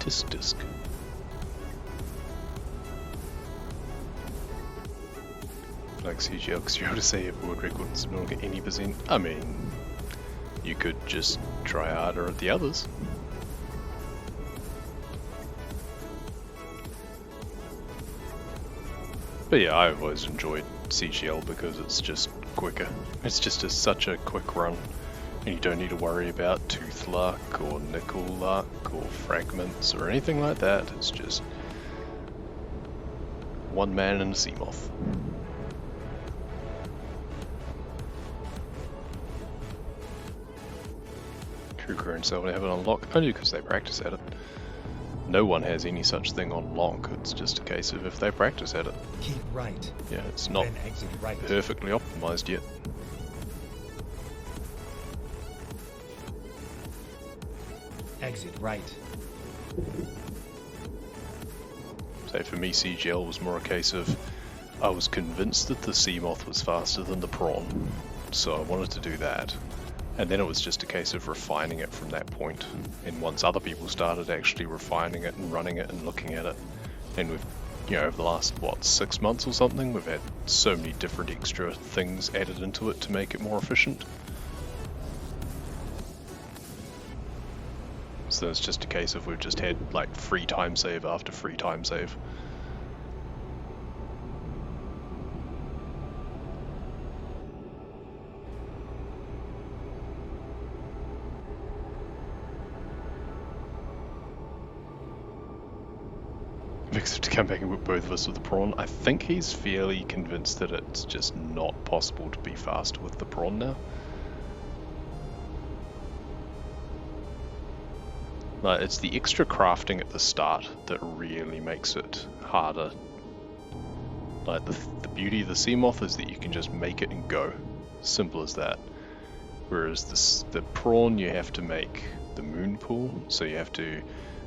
Tisk tisk. Like CGL, because you're able to say if world records don't get any percent. I mean, you could just try harder at the others. But yeah, I've always enjoyed CGL because it's just quicker. It's just such a quick run. And you don't need to worry about tooth luck or nickel luck or fragments or anything like that. It's just one man and a sea moth. Kruger and Selva have it on lock only because they practice at it. No one has any such thing on lock. It's just a case of if they practice at it. Keep right. Yeah, it's not Then exit right. perfectly optimized yet. Exit right. So for me, CGL was more a case of I was convinced that the sea moth was faster than the prawn, so I wanted to do that. And then it was just a case of refining it from that point. And once other people started actually refining it and running it and looking at it, and we've, over the last, 6 months or something, we've had so many different extra things added into it to make it more efficient. So it's just a case of we've just had free time save after free time save. Victor to come back and whip both of us with the prawn. I think he's fairly convinced that it's just not possible to be faster with the prawn now. It's the extra crafting at the start that really makes it harder. The beauty of the sea moth is that you can just make it and go. Simple as that. Whereas the prawn, you have to make the moon pool, so you have to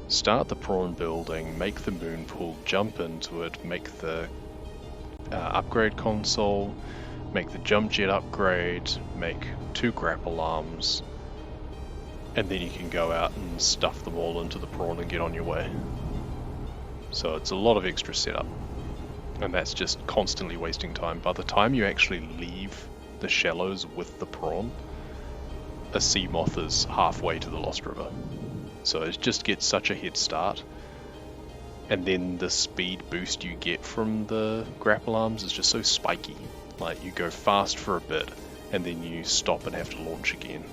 start the prawn building, make the moon pool, jump into it, make the upgrade console, make the jump jet upgrade, make 2 grapple arms, and then you can go out and stuff them all into the prawn and get on your way. So it's a lot of extra setup, and that's just constantly wasting time. By the time you actually leave the shallows with the prawn, a sea moth is halfway to the Lost River. So it just gets such a head start, and then the speed boost you get from the grapple arms is just so spiky. Like, you go fast for a bit, and then you stop and have to launch again.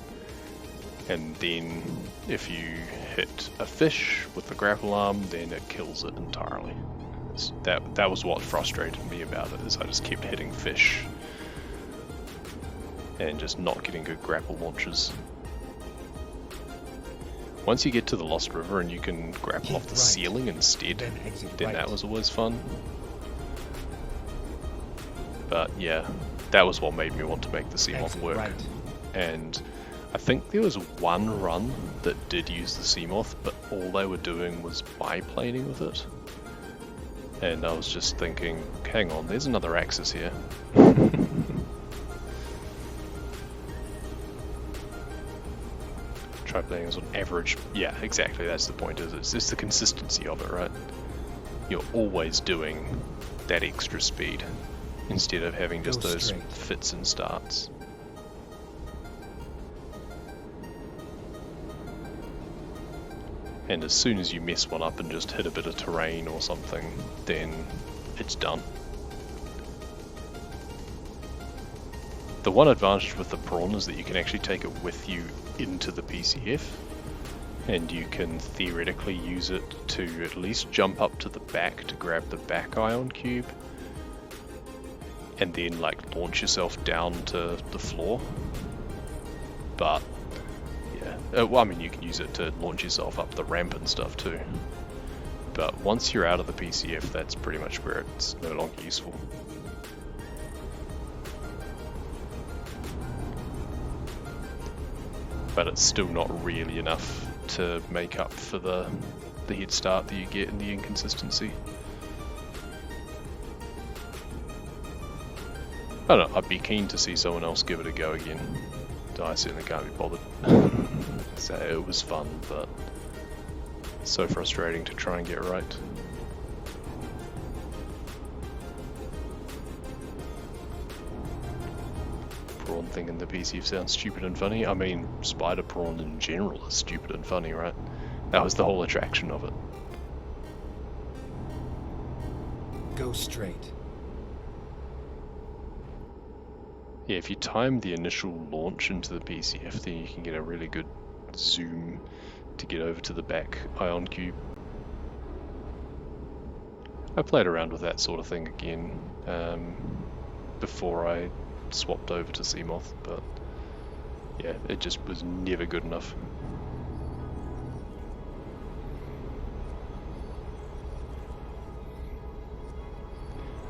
And then if you hit a fish with the grapple arm, then it kills it entirely. That was what frustrated me about it, is I just kept hitting fish and just not getting good grapple launches. Once you get to the Lost River and you can grapple off the ceiling instead, then that was always fun. But yeah, that was what made me want to make the Seamoth work. And I think there was one run that did use the Seamoth, but all they were doing was biplaning with it. And I was just thinking, hang on, there's another axis here. Triplaning is on average. Yeah, exactly, that's the point, is it's just the consistency of it, right? You're always doing that extra speed instead of having just those fits and starts. And as soon as you mess one up and just hit a bit of terrain or something, then it's done. The one advantage with the prawn is that you can actually take it with you into the PCF, and you can theoretically use it to at least jump up to the back to grab the back ion cube, and then like launch yourself down to the floor. But yeah, well, I mean, you can use it to launch yourself up the ramp and stuff too. But once you're out of the PCF, that's pretty much where it's no longer useful. But it's still not really enough to make up for the head start that you get in the inconsistency. I don't know, I'd be keen to see someone else give it a go again. I certainly can't be bothered. So it was fun, but so frustrating to try and get right. Prawn thing in the PCF sounds stupid and funny. I mean, spider prawn in general is stupid and funny, right? That was the whole attraction of it. Go straight. Yeah, if you time the initial launch into the PCF, then you can get a really good zoom to get over to the back ion cube. I played around with that sort of thing again before I swapped over to Seamoth, but yeah, it just was never good enough.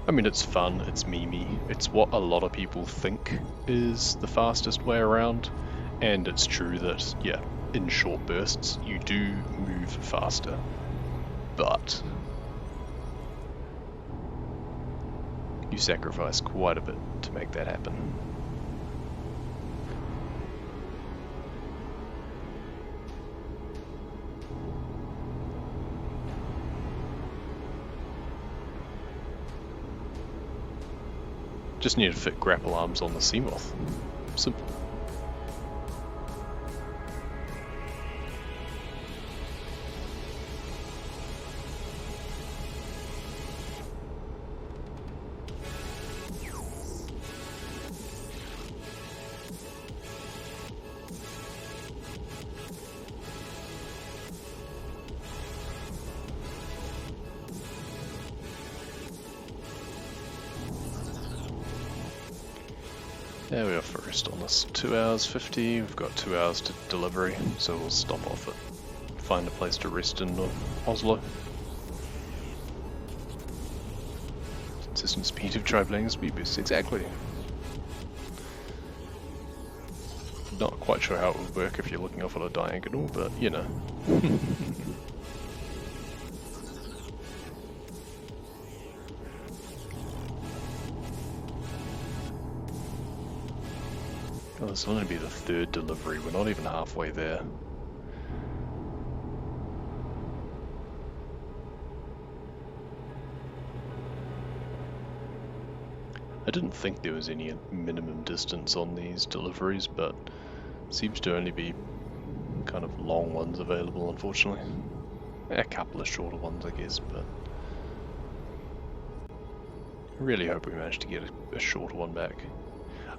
I mean, it's fun, it's memey, it's what a lot of people think is the fastest way around, and it's true that, yeah, in short bursts, you do move faster, but you sacrifice quite a bit to make that happen. Just need to fit grapple arms on the Seamoth. Simple. There we are first on this 2 hours 50, we've got 2 hours to delivery, so we'll stop off at find a place to rest in Oslo. Consistent speed of tri-playing speed boosts, exactly. not quite sure how it would work if you're looking off on a diagonal, but you know. Well, this will only be the 3rd delivery, we're not even halfway there. I didn't think there was any minimum distance on these deliveries, but seems to only be kind of long ones available, unfortunately. A couple of shorter ones, I guess, but I really hope we manage to get a shorter one back.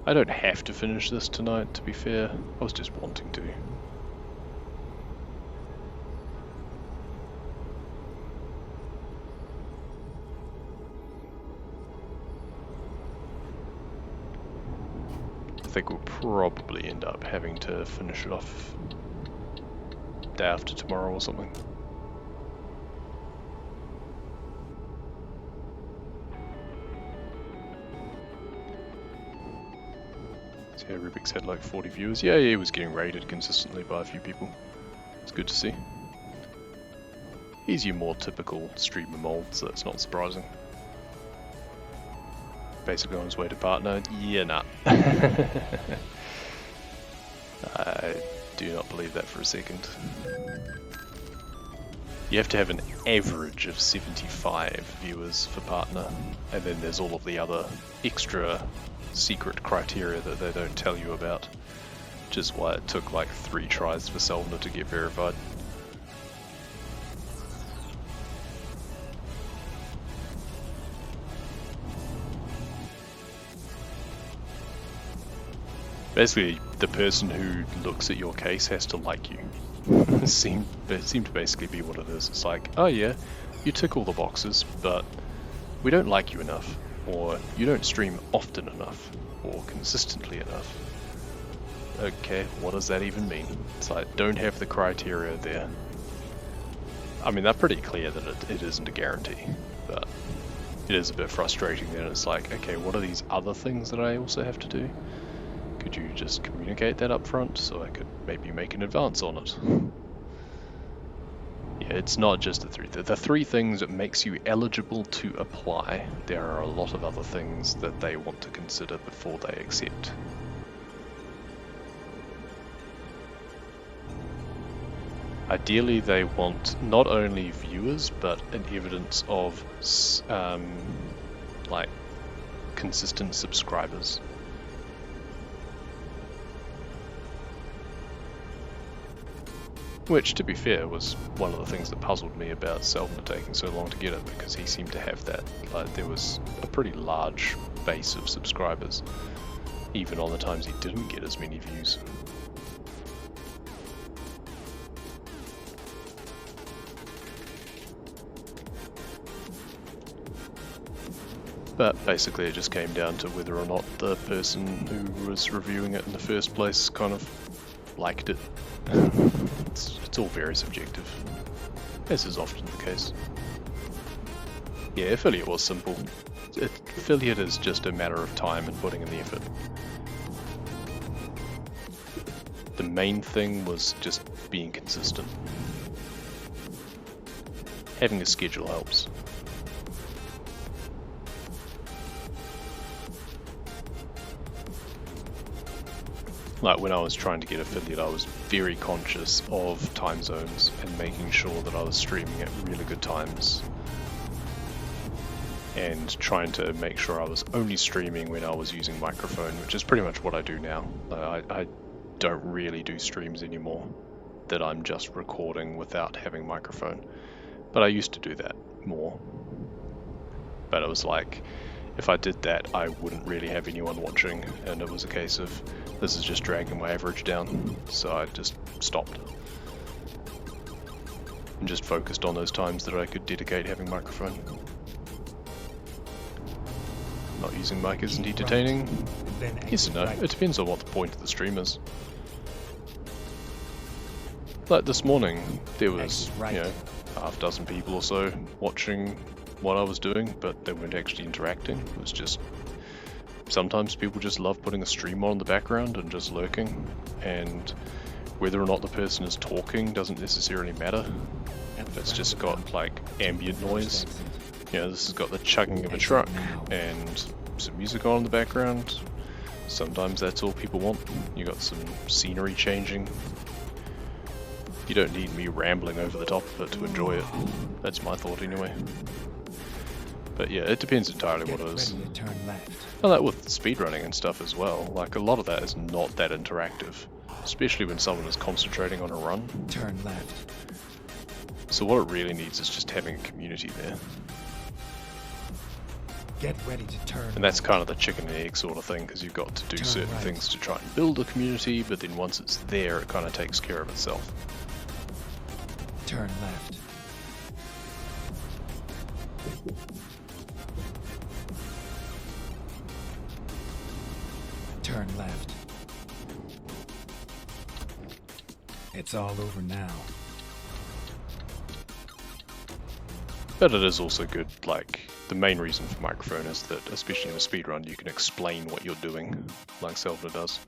I don't have to finish this tonight, to be fair. I was just wanting to. I think we'll probably end up having to finish it off day after tomorrow or something. So yeah, Rubik's had like 40 viewers. Yeah, he was getting raided consistently by a few people. It's good to see. He's your more typical streamer mold, so it's not surprising. Basically on his way to partner, yeah, nah. I do not believe that for a second. You have to have an average of 75 viewers for partner, and then there's all of the other extra secret criteria that they don't tell you about, which is why it took like 3 tries for Selvna to get verified. Basically, the person who looks at your case has to like you. It seemed to basically be what it is. It's like, oh yeah, you tick all the boxes, but we don't like you enough, or you don't stream often enough, or consistently enough. Okay, what does that even mean? It's like, don't have the criteria there. I mean, they're pretty clear that it isn't a guarantee, but it is a bit frustrating then. It's like, okay, what are these other things that I also have to do? Could you just communicate that up front so I could maybe make an advance on it? Yeah, it's not just the 3. The 3 things that makes you eligible to apply. There are a lot of other things that they want to consider before they accept. Ideally, they want not only viewers, but an evidence of like consistent subscribers. Which, to be fair, was one of the things that puzzled me about Selvna taking so long to get it, because he seemed to have that. Like, there was a pretty large base of subscribers, even on the times he didn't get as many views. But basically it just came down to whether or not the person who was reviewing it in the first place kind of liked it. It's all very subjective, as is often the case. Yeah, affiliate was simple. Affiliate is just a matter of time and putting in the effort. The main thing was just being consistent. Having a schedule helps. Like when I was trying to get affiliate, I was very conscious of time zones and making sure that I was streaming at really good times. And trying to make sure I was only streaming when I was using microphone, which is pretty much what I do now. I don't really do streams anymore that I'm just recording without having microphone. But I used to do that more. But it was like, if I did that, I wouldn't really have anyone watching, and it was a case of, this is just dragging my average down, so I just stopped. And just focused on those times that I could dedicate having microphone. Not using mic isn't entertaining? Yes and no, it depends on what the point of the stream is. Like this morning, there was, you know, half dozen people or so watching what I was doing, but they weren't actually interacting. It was just sometimes people just love putting a stream on in the background and just lurking, and whether or not the person is talking doesn't necessarily matter. It's just got like ambient noise. You know, this has got the chugging of a truck and some music on in the background. Sometimes that's all people want. You got some scenery changing. You don't need me rambling over the top of it to enjoy it. That's my thought anyway. But yeah, it depends entirely what it is. And that with speedrunning and stuff as well. Like, a lot of that is not that interactive, especially when someone is concentrating on a run. Turn left. So what it really needs is just having a community there. Get ready to turn. And that's kind of the chicken and egg sort of thing, because you've got to do certain things to try and build a community, but then once it's there, it kind of takes care of itself. Turn left. Turn left. It's all over now. But it is also good, like, the main reason for microphone is that, especially in a speedrun, you can explain what you're doing, like Zelda does.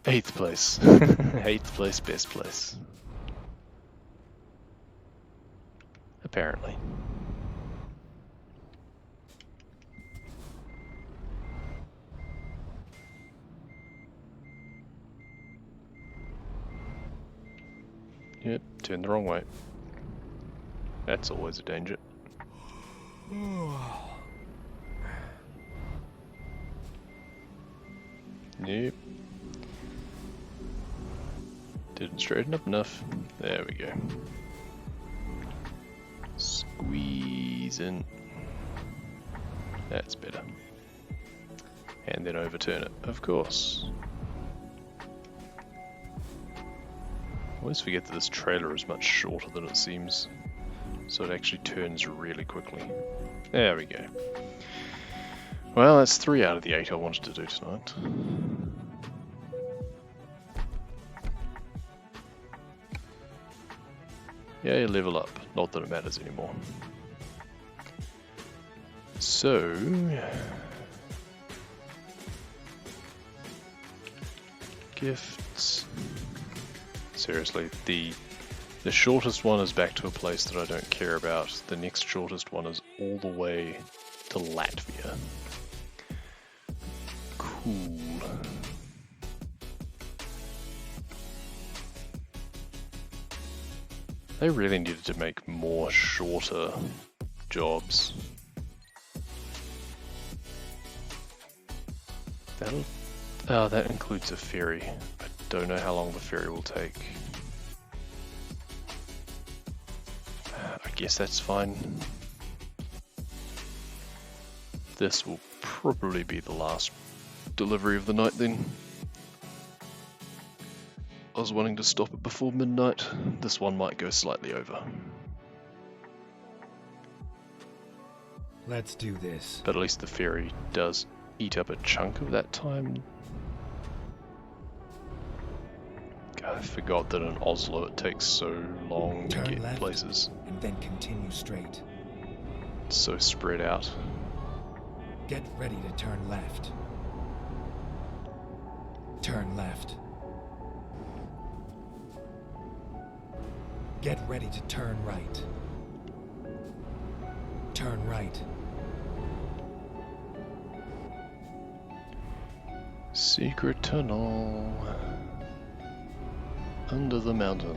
8th place. 8th place, best place. Apparently. Yep, turn the wrong way. That's always a danger. Nope. Didn't straighten up enough. There we go. Squeeze in. That's better. And then overturn it, of course. I always forget that this trailer is much shorter than it seems, so it actually turns really quickly. There we go. Well, that's 3 out of the 8 I wanted to do tonight. Yeah, level up. Not that it matters anymore. So... gifts... Seriously, the shortest one is back to a place that I don't care about. The next shortest one is all the way to Latvia. Cool. They really needed to make more shorter jobs. That includes a ferry. I don't know how long the ferry will take. I guess that's fine. This will probably be the last delivery of the night then. I was wanting to stop it before midnight. This one might go slightly over. Let's do this. But at least the ferry does eat up a chunk of that time. I forgot that in Oslo it takes so long to get places. And then continue straight. It's so spread out. Get ready to turn left. Turn left. Get ready to turn right. Turn right. Secret tunnel. Under the mountain.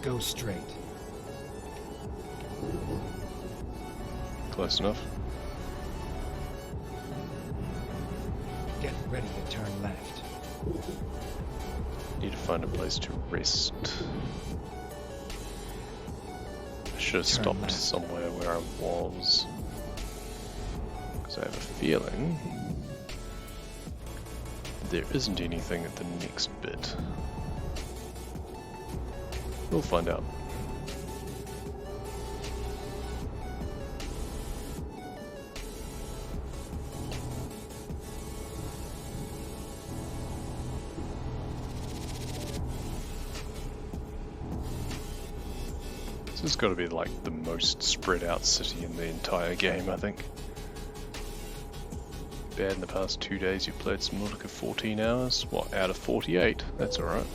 Go straight. Close enough. Get ready to turn left. Need to find a place to rest. I should have stopped somewhere where I was. Because I have a feeling there isn't anything at the next bit. We'll find out. has got to be like the most spread out city in the entire game, I think. Bad in the past 2 days you played Subnautica 14 hours? What, out of 48? That's alright.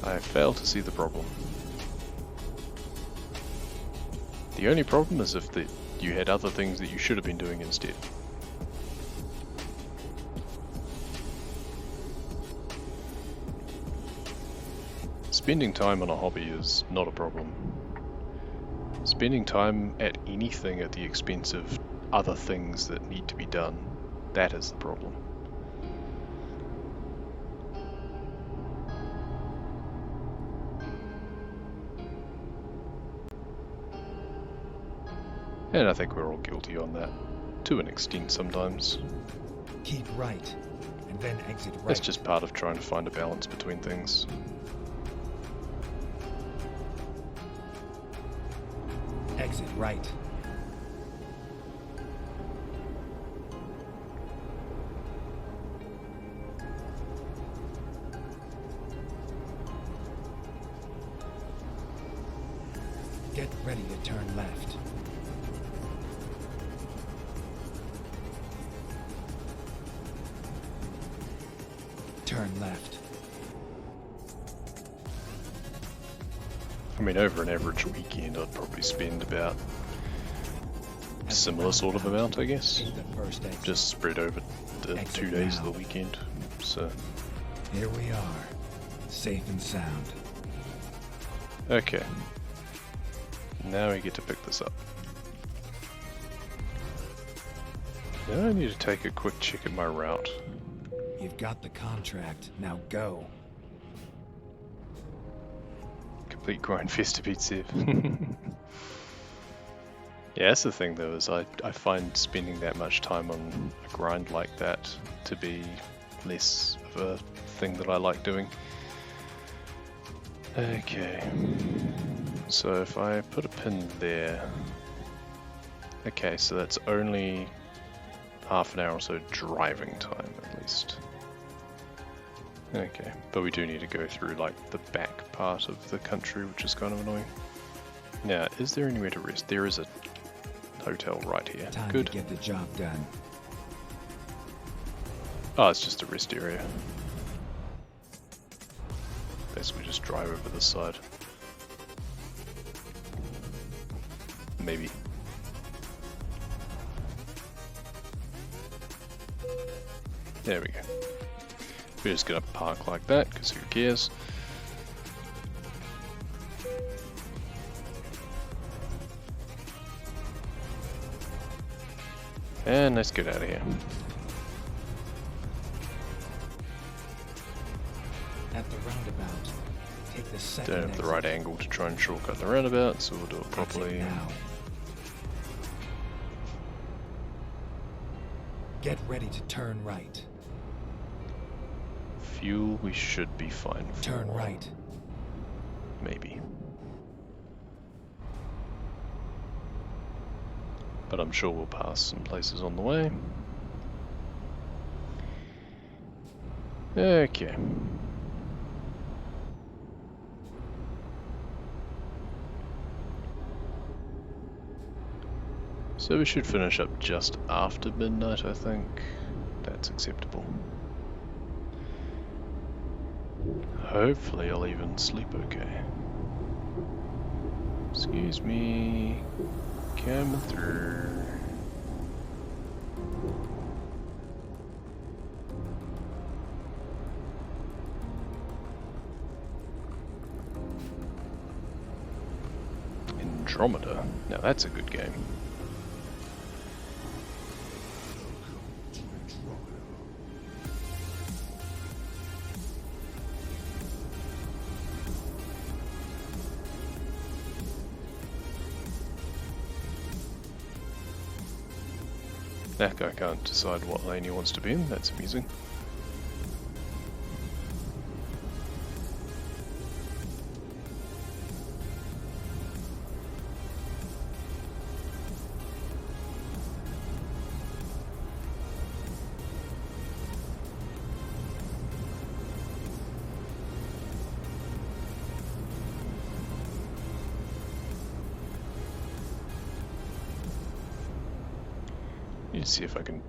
I fail to see the problem. The only problem is if you had other things that you should have been doing instead. Spending time on a hobby is not a problem. Spending time at anything at the expense of other things that need to be done, that is the problem. And I think we're all guilty on that, to an extent sometimes. Keep right, and then exit right. That's just part of trying to find a balance between things. Exit right. Get ready to turn left. Turn left. I mean, over an average weekend I'd probably spend about a similar sort of amount, I guess. Take the first exit. Just spread over the 2 days of the weekend. So, Here we are, safe and sound. okay. Now we get to pick this up. Now I need to take a quick check at my route. You've got the contract, now go. Complete grind fest to pt2. Yeah, that's the thing though, is I find spending that much time on a grind like that to be less of a thing that I like doing. Okay, so if I put a pin there, okay, so that's only half an hour or so driving time at least. Okay, but we do need to go through like the back part of the country, which is kind of annoying. Now, is there anywhere to rest? There is a hotel right here. Time Good. to get the job done. Oh, it's just a rest area. Basically just drive over this side. Maybe. There we go. We're just gonna park like that, because who cares? And let's get out of here. At the roundabout, take the second Don't have the exit. right angle to try and shortcut the roundabout, so we'll do it Exit properly. now. Get ready to turn right. Fuel we should be fine for. Turn right. Maybe. But I'm sure we'll pass some places on the way. Okay. So we should finish up just after midnight, I think. That's acceptable. Hopefully I'll even sleep okay. Excuse me. Coming through. Andromeda. Now that's a good game. That guy can't decide what lane he wants to be in, that's amusing. Need to see if I can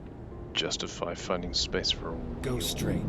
justify finding space for a Go wheel. straight.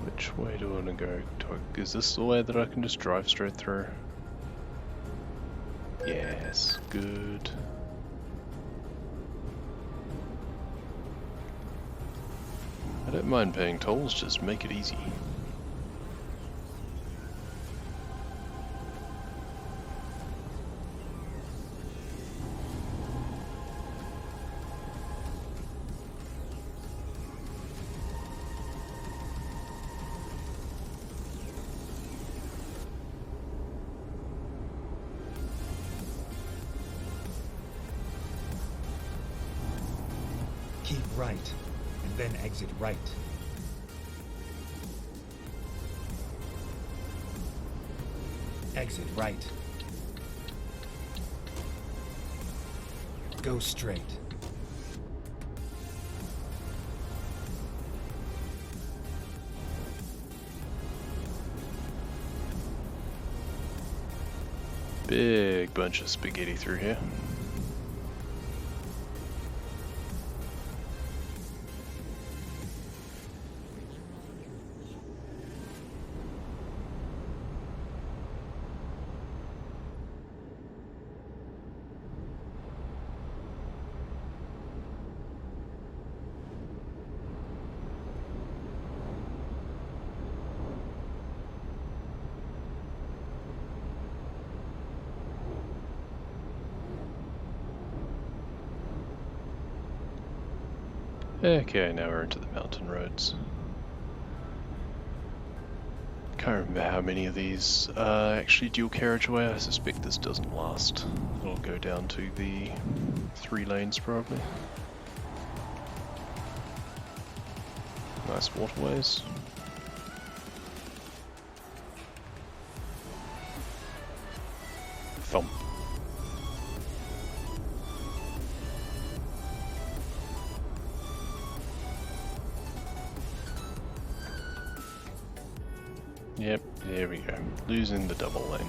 Which way do I want to go? Is this the way that I can just drive straight through? Yes, good. I don't mind paying tolls, just make it easy. Keep right, and then exit right. Exit right. Go straight. Big bunch of spaghetti through here. Okay, now we're into the mountain roads. Can't remember how many of these are actually dual carriageway. I suspect this doesn't last. It'll go down to the 3 lanes probably. Nice waterways. Thump. Yep, there we go. Losing the double lane.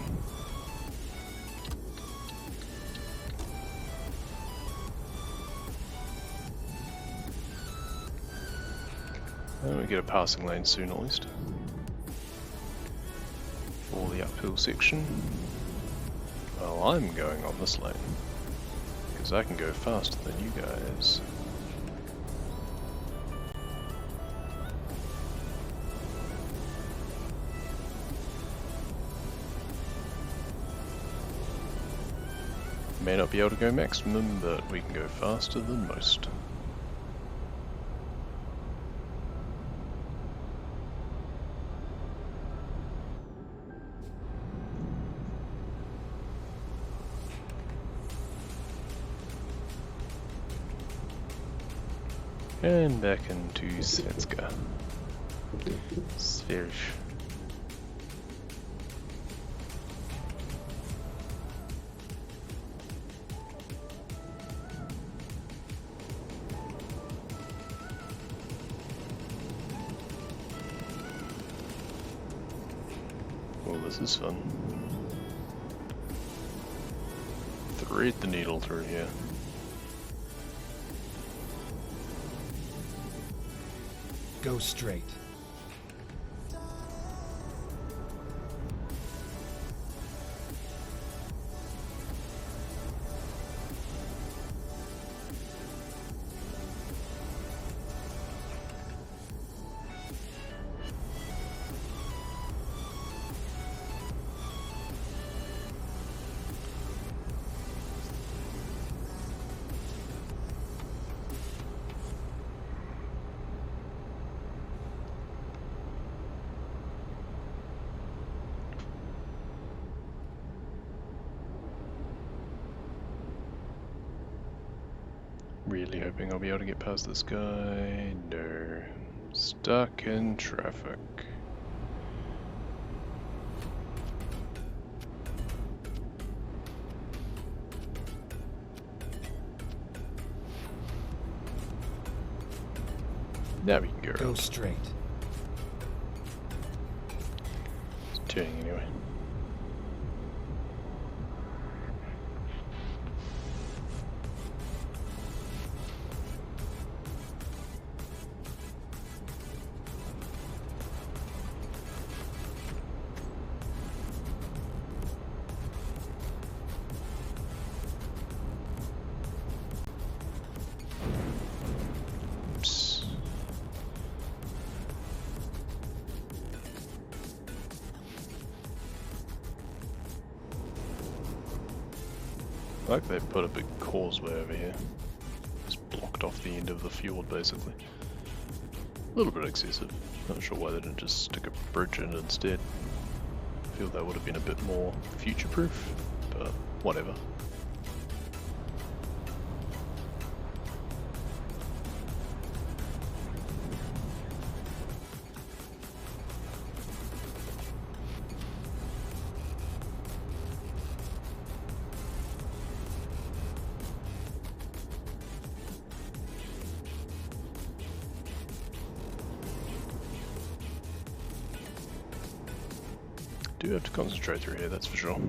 We get a passing lane soon at least. For the uphill section. Well, I'm going on this lane. Because I can go faster than you guys. May not be able to go maximum, but we can go faster than most. And back into Svenska. Sverish. Well, this is fun. Thread the needle through here. Go straight. Really hoping I'll be able to get past this guy. No. Stuck in traffic. Now we can go Go around. straight. It's turning anyway. Oops. I like they put a big causeway over here. Just blocked off the end of the fjord basically. A little bit excessive. Not sure why they didn't just stick a bridge in instead. I feel that would have been a bit more future-proof, but whatever. Do have to concentrate through here, that's for sure.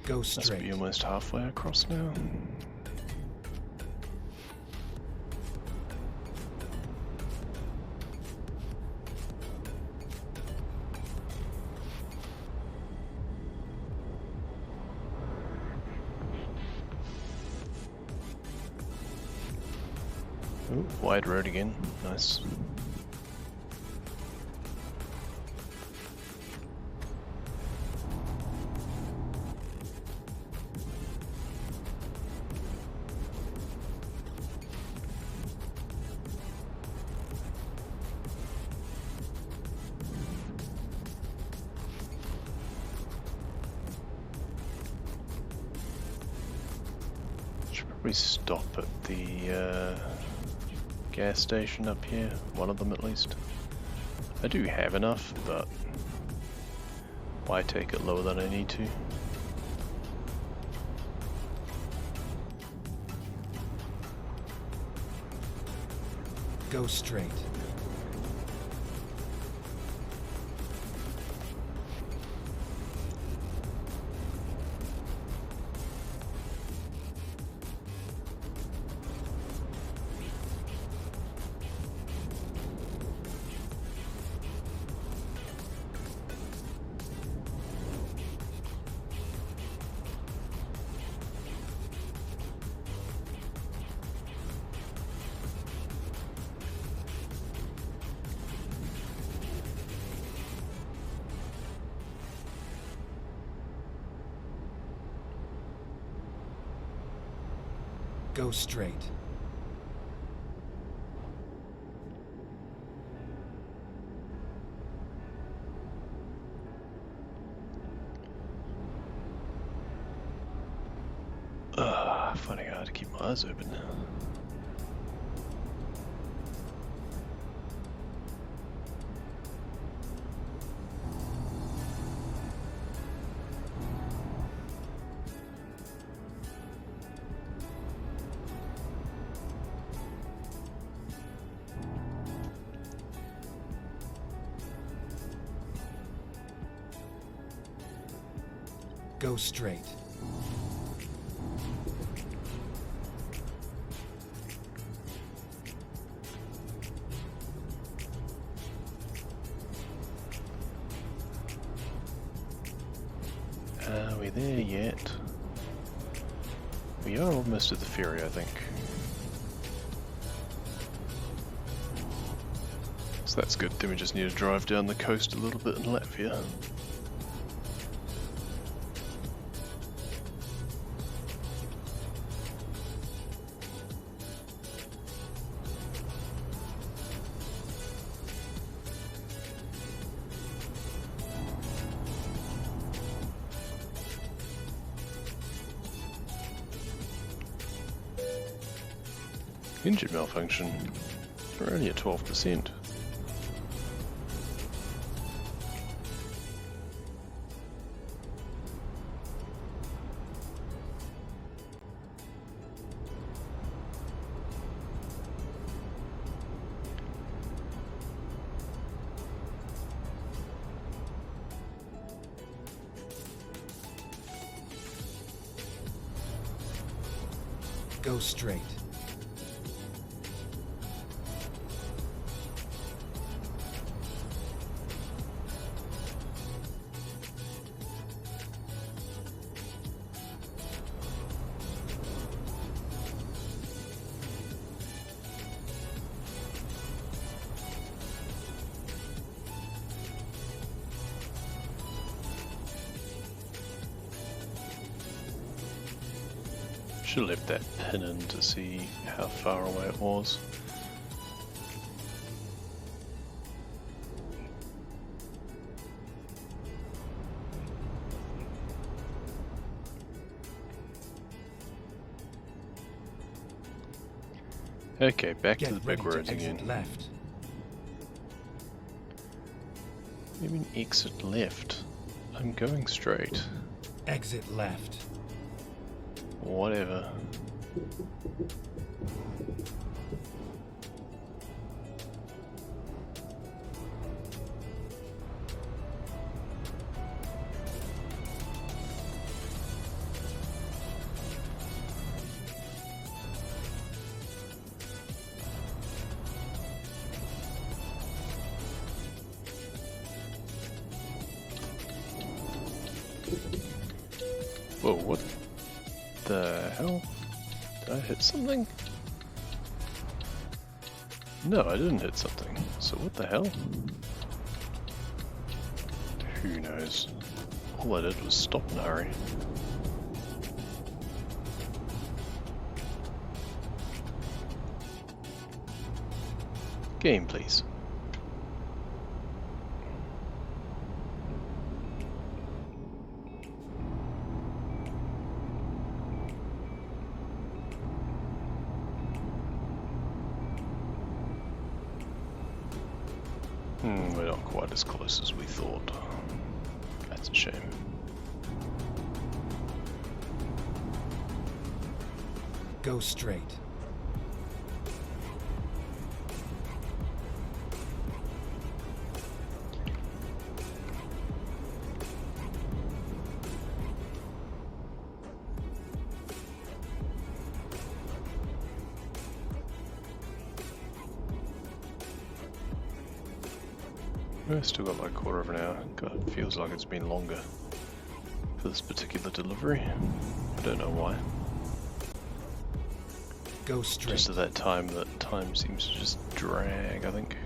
Go Must straight. be almost halfway across now. Ooh, wide road again. Nice. Should probably stop at the gas station up here, one of them at least. I do have enough, but why take it lower than I need to? Go straight. Go straight. Finding it hard to keep my eyes open. Go straight. Are we there yet? We are almost at the ferry, I think. So that's good, then we just need to drive down the coast a little bit in Latvia. Engine malfunction. We're only at 12%. Go straight. Should have left that pin in to see how far away it was. Okay, back to the big roads again. Left. What do you mean exit left? I'm going straight. Exit left. Whatever. Whoa, what the hell? Did I hit something? No, I didn't hit something. So what the hell? Who knows? All I did was stop and hurry. Game, please. We're not quite as close as we thought. That's a shame. Go straight. I've still got like a quarter of an hour. God, it feels like it's been longer for this particular delivery. I don't know why. Go straight. Just at that time seems to just drag, I think.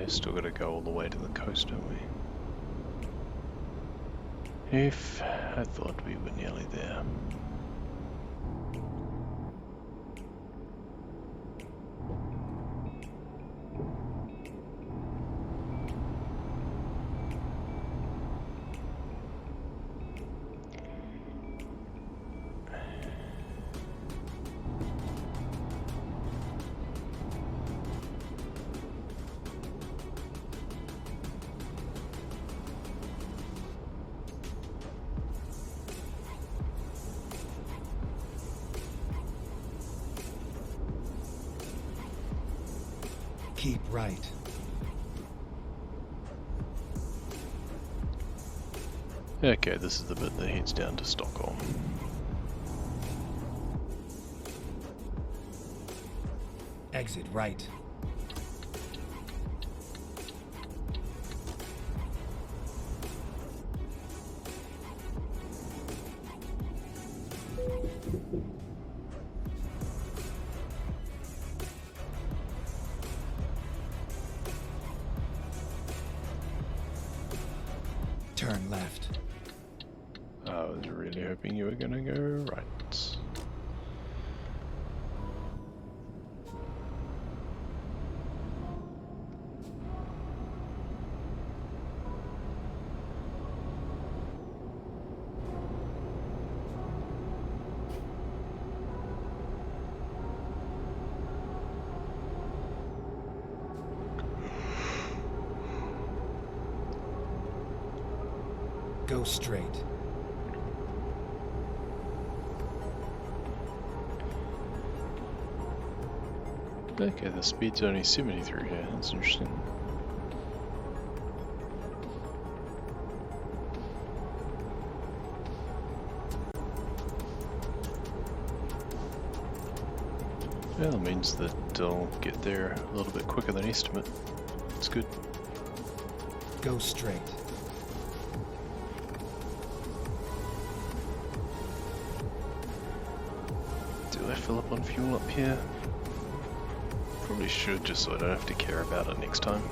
Still gotta go all the way to the coast, don't we? If I thought we were nearly there. Keep right. Okay, this is the bit that heads down to Stockholm. Exit right. Turn left. I was really hoping you were gonna go right. Go straight. Okay, the speed's only 70 through here. That's interesting. Yeah, that means that I'll get there a little bit quicker than estimate. It's good. Go straight. Do I fill up on fuel up here? Probably should, just so I don't have to care about it next time.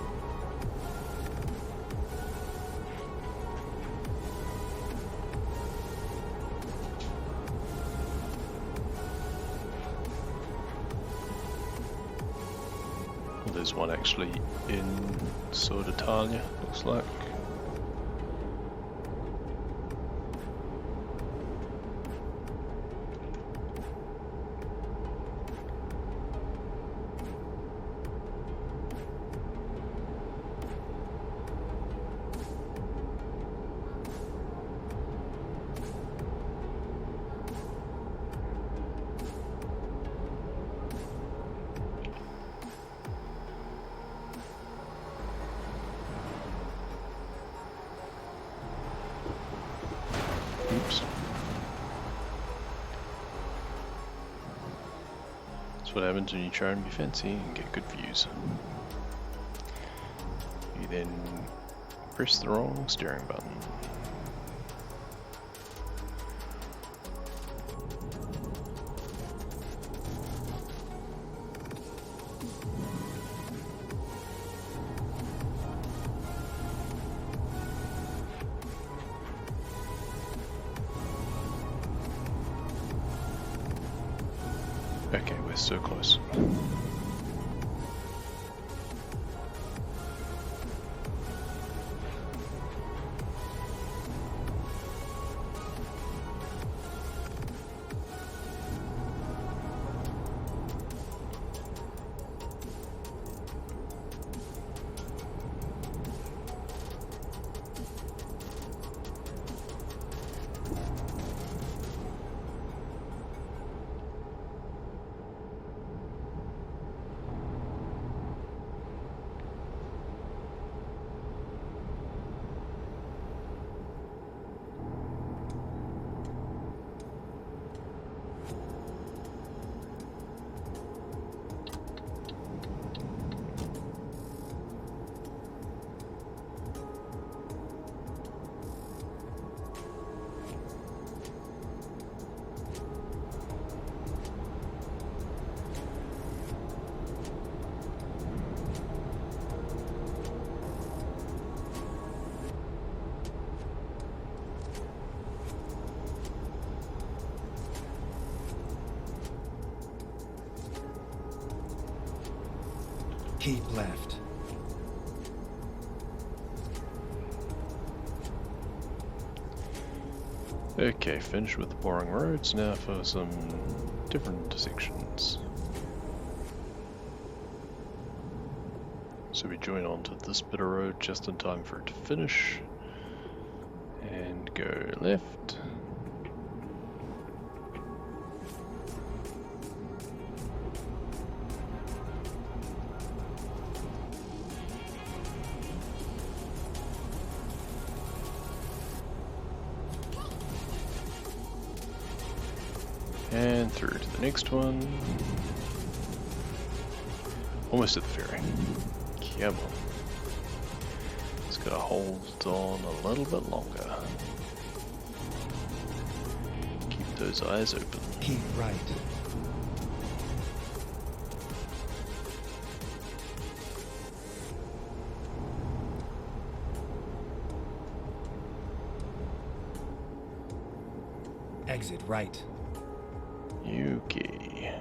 Well, there's one actually in Sud Italia, looks like. Oops. That's what happens when you try and be fancy and get good views. You then press the wrong steering button. Okay, we're so close. Keep left. Okay, finished with the boring roads, now for some different intersections. So we join onto this bit of road just in time for it to finish. And go left. And through to the next one. Almost at the ferry. Come on. Just gotta hold on a little bit longer. Keep those eyes open. Keep right. Exit right. Okay.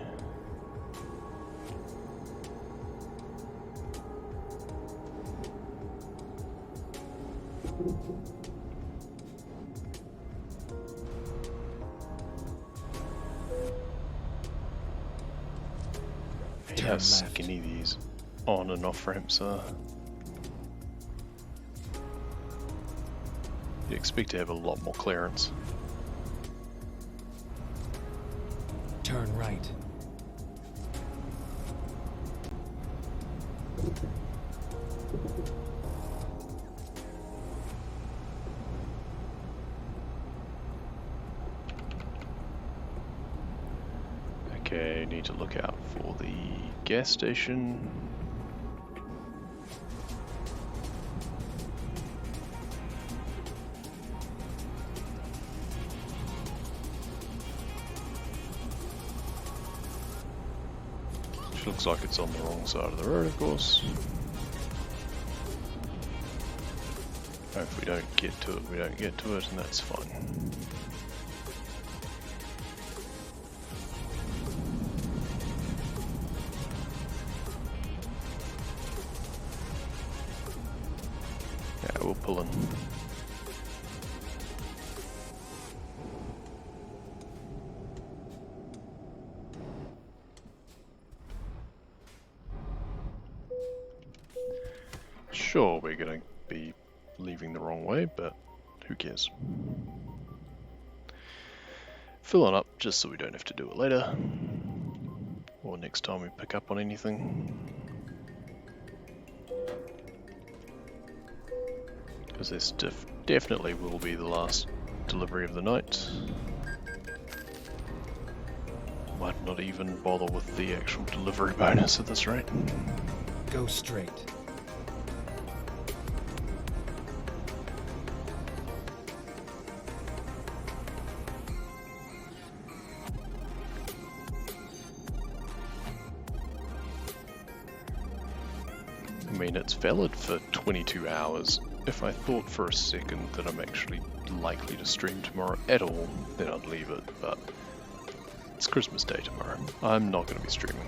How Turn skinny these on and off ramps are. You'd expect to have a lot more clearance. Turn right. Okay, need to look out for the gas station. Which looks like it's on the wrong side of the road, of course. If we don't get to it, we don't get to it, and that's fine. Yeah, we'll pull in. Sure, we're gonna be leaving the wrong way, but who cares? Fill it up just so we don't have to do it later, or next time we pick up on anything. Because this definitely will be the last delivery of the night. Might not even bother with the actual delivery bonus at this rate. Go straight. I mean, it's valid for 22 hours. If I thought for a second that I'm actually likely to stream tomorrow at all, then I'd leave it, but it's Christmas Day tomorrow. I'm not going to be streaming.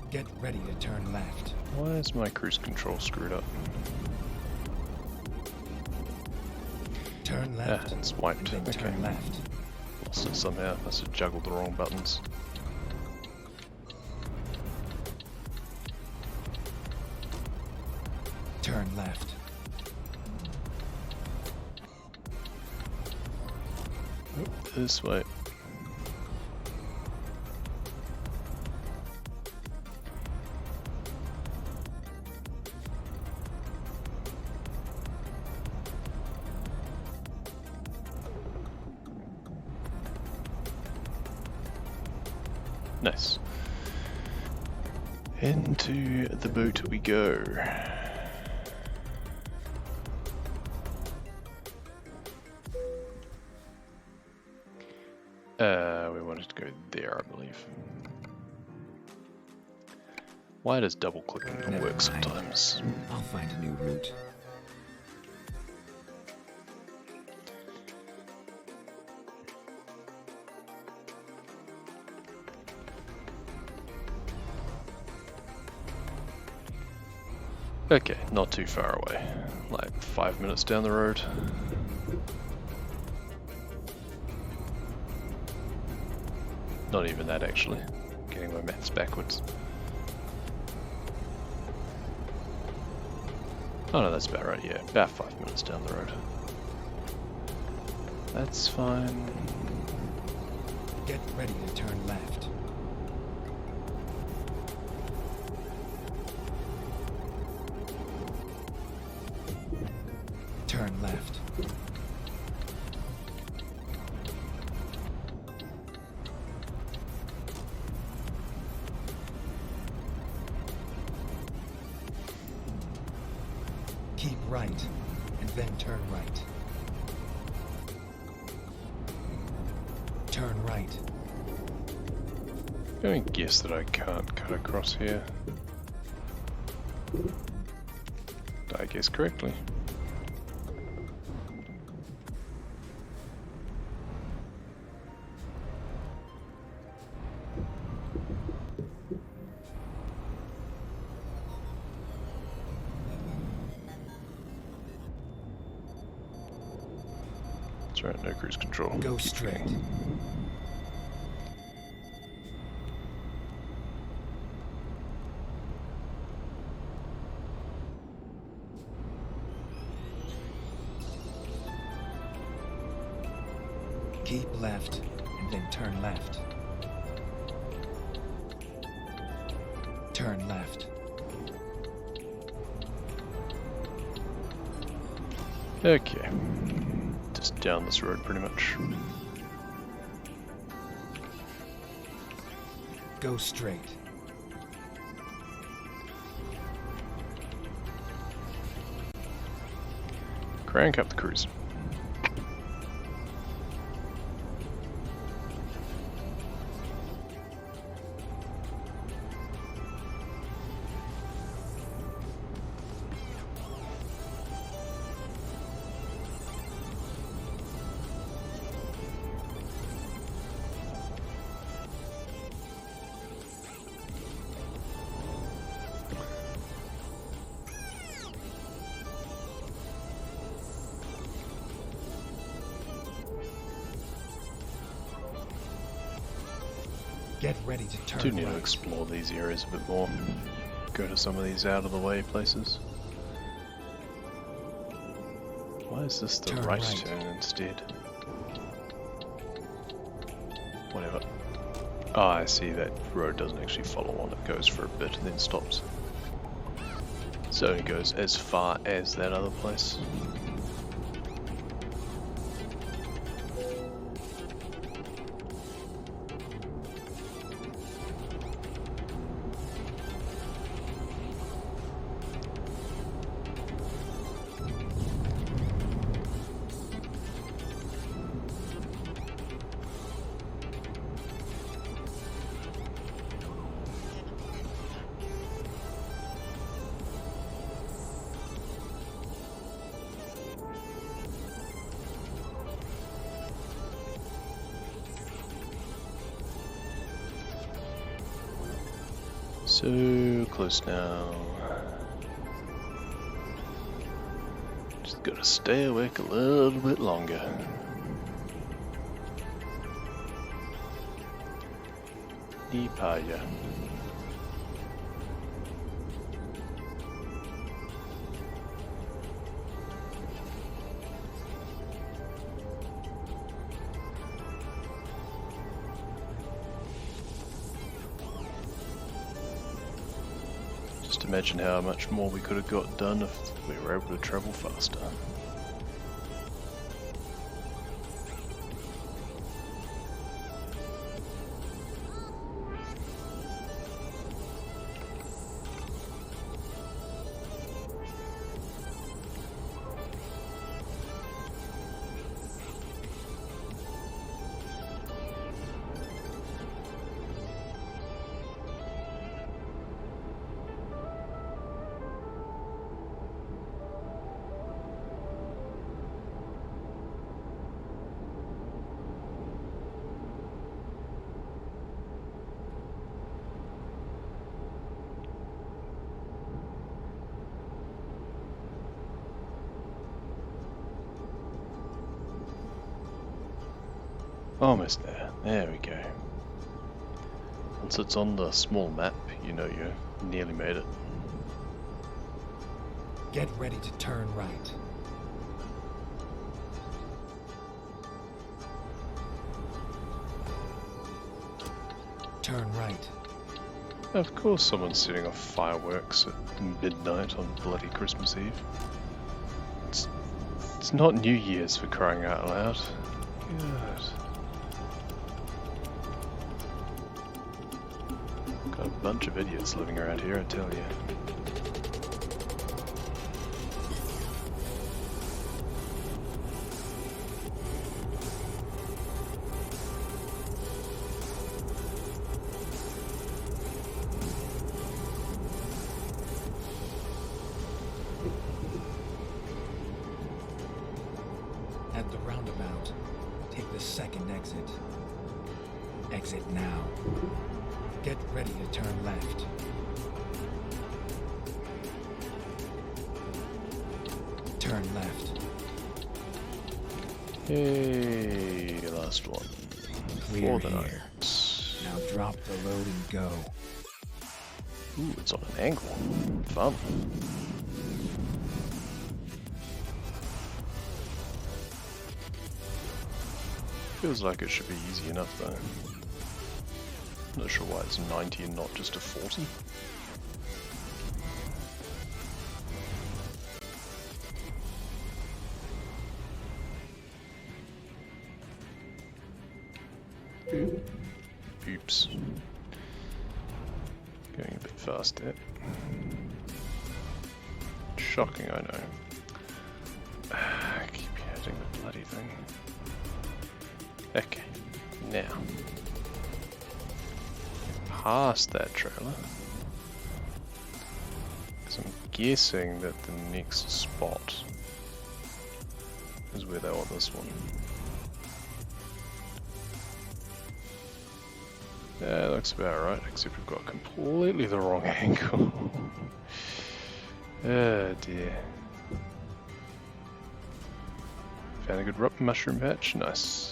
Get ready to turn left. Why is my cruise control screwed up? Turn left. Ah, it's wiped. Then Okay. turn left. Lost it somehow. Must have juggled the wrong buttons. Turn left. This way. Nice. Into the boat we go. We wanted to go there, I believe. Why does double clicking not Never work mind. sometimes? I'll find a new route. Okay, not too far away. Like 5 minutes down the road. Not even that, actually. Getting my maths backwards. Oh no, that's about right, yeah. About 5 minutes down the road. That's fine. Get ready to turn left. Turn left. Keep right, and then turn right. Turn right. I'm going to guess that I can't cut across here. Did I guess correctly? That's right, no cruise control. Go Keep straight. going. Keep left, and then turn left. Turn left. Okay. Just down this road pretty much. Go straight. Crank up the cruise. Get ready to turn Do need right. to explore these areas a bit more. Go to some of these out of the way places. Why is this the Turn right right. turn instead? Whatever. Oh, I see that road doesn't actually follow on, it goes for a bit and then stops. So it only goes as far as that other place. So close now. Just gotta stay awake a little bit longer. Nipaya. Just imagine how much more we could have got done if we were able to travel faster. Almost there. There we go. Once it's on the small map, you know you nearly made it. Get ready to turn right. Turn right. Of course someone's setting off fireworks at midnight on bloody Christmas Eve. It's not New Year's, for crying out loud. God. Got a bunch of idiots living around here, I tell you. At the roundabout, take the second exit. Exit now. Get ready to turn left. Turn left. Hey, last one. Clear For the here. night. Now drop the load and go. Ooh, it's on an angle. Fun. Feels like it should be easy enough though. Not sure why it's 90 and not just a 40. Oops. Going a bit fast there. Shocking, I know. I keep hitting the bloody thing. Okay, now. Past that trailer. Because I'm guessing that the next spot is where they want this one. Yeah, looks about right, except we've got completely the wrong angle. Oh dear. Found a good mushroom patch, nice.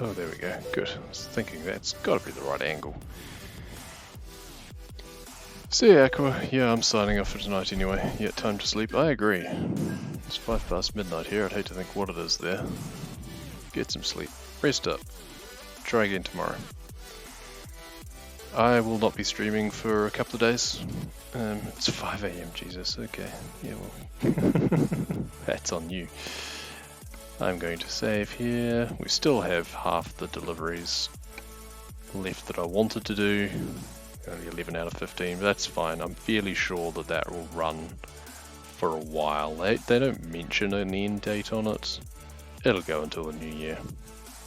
Oh, there we go. Good. I was thinking that's got to be the right angle. See ya, Aqua. Yeah, I'm signing off for tonight anyway. Yeah, time to sleep. I agree. It's 5 past midnight here. I'd hate to think what it is there. Get some sleep. Rest up. Try again tomorrow. I will not be streaming for a couple of days. It's 5 AM, Jesus. Okay. Yeah, well. That's on you. I'm going to save here. We still have half the deliveries left that I wanted to do. Only 11 out of 15, but that's fine. I'm fairly sure that that will run for a while. They don't mention an end date on it. It'll go until the new year.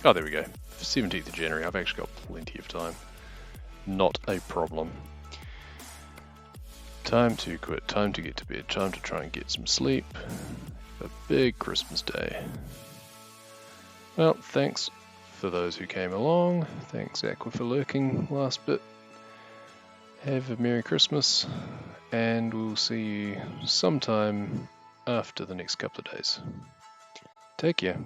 Oh, there we go. 17th of January. I've actually got plenty of time. Not a problem. Time to quit. Time to get to bed. Time to try and get some sleep. A big Christmas day. Well, thanks for those who came along. Thanks, Aqua, for lurking last bit. Have a Merry Christmas, and we'll see you sometime after the next couple of days. Take care.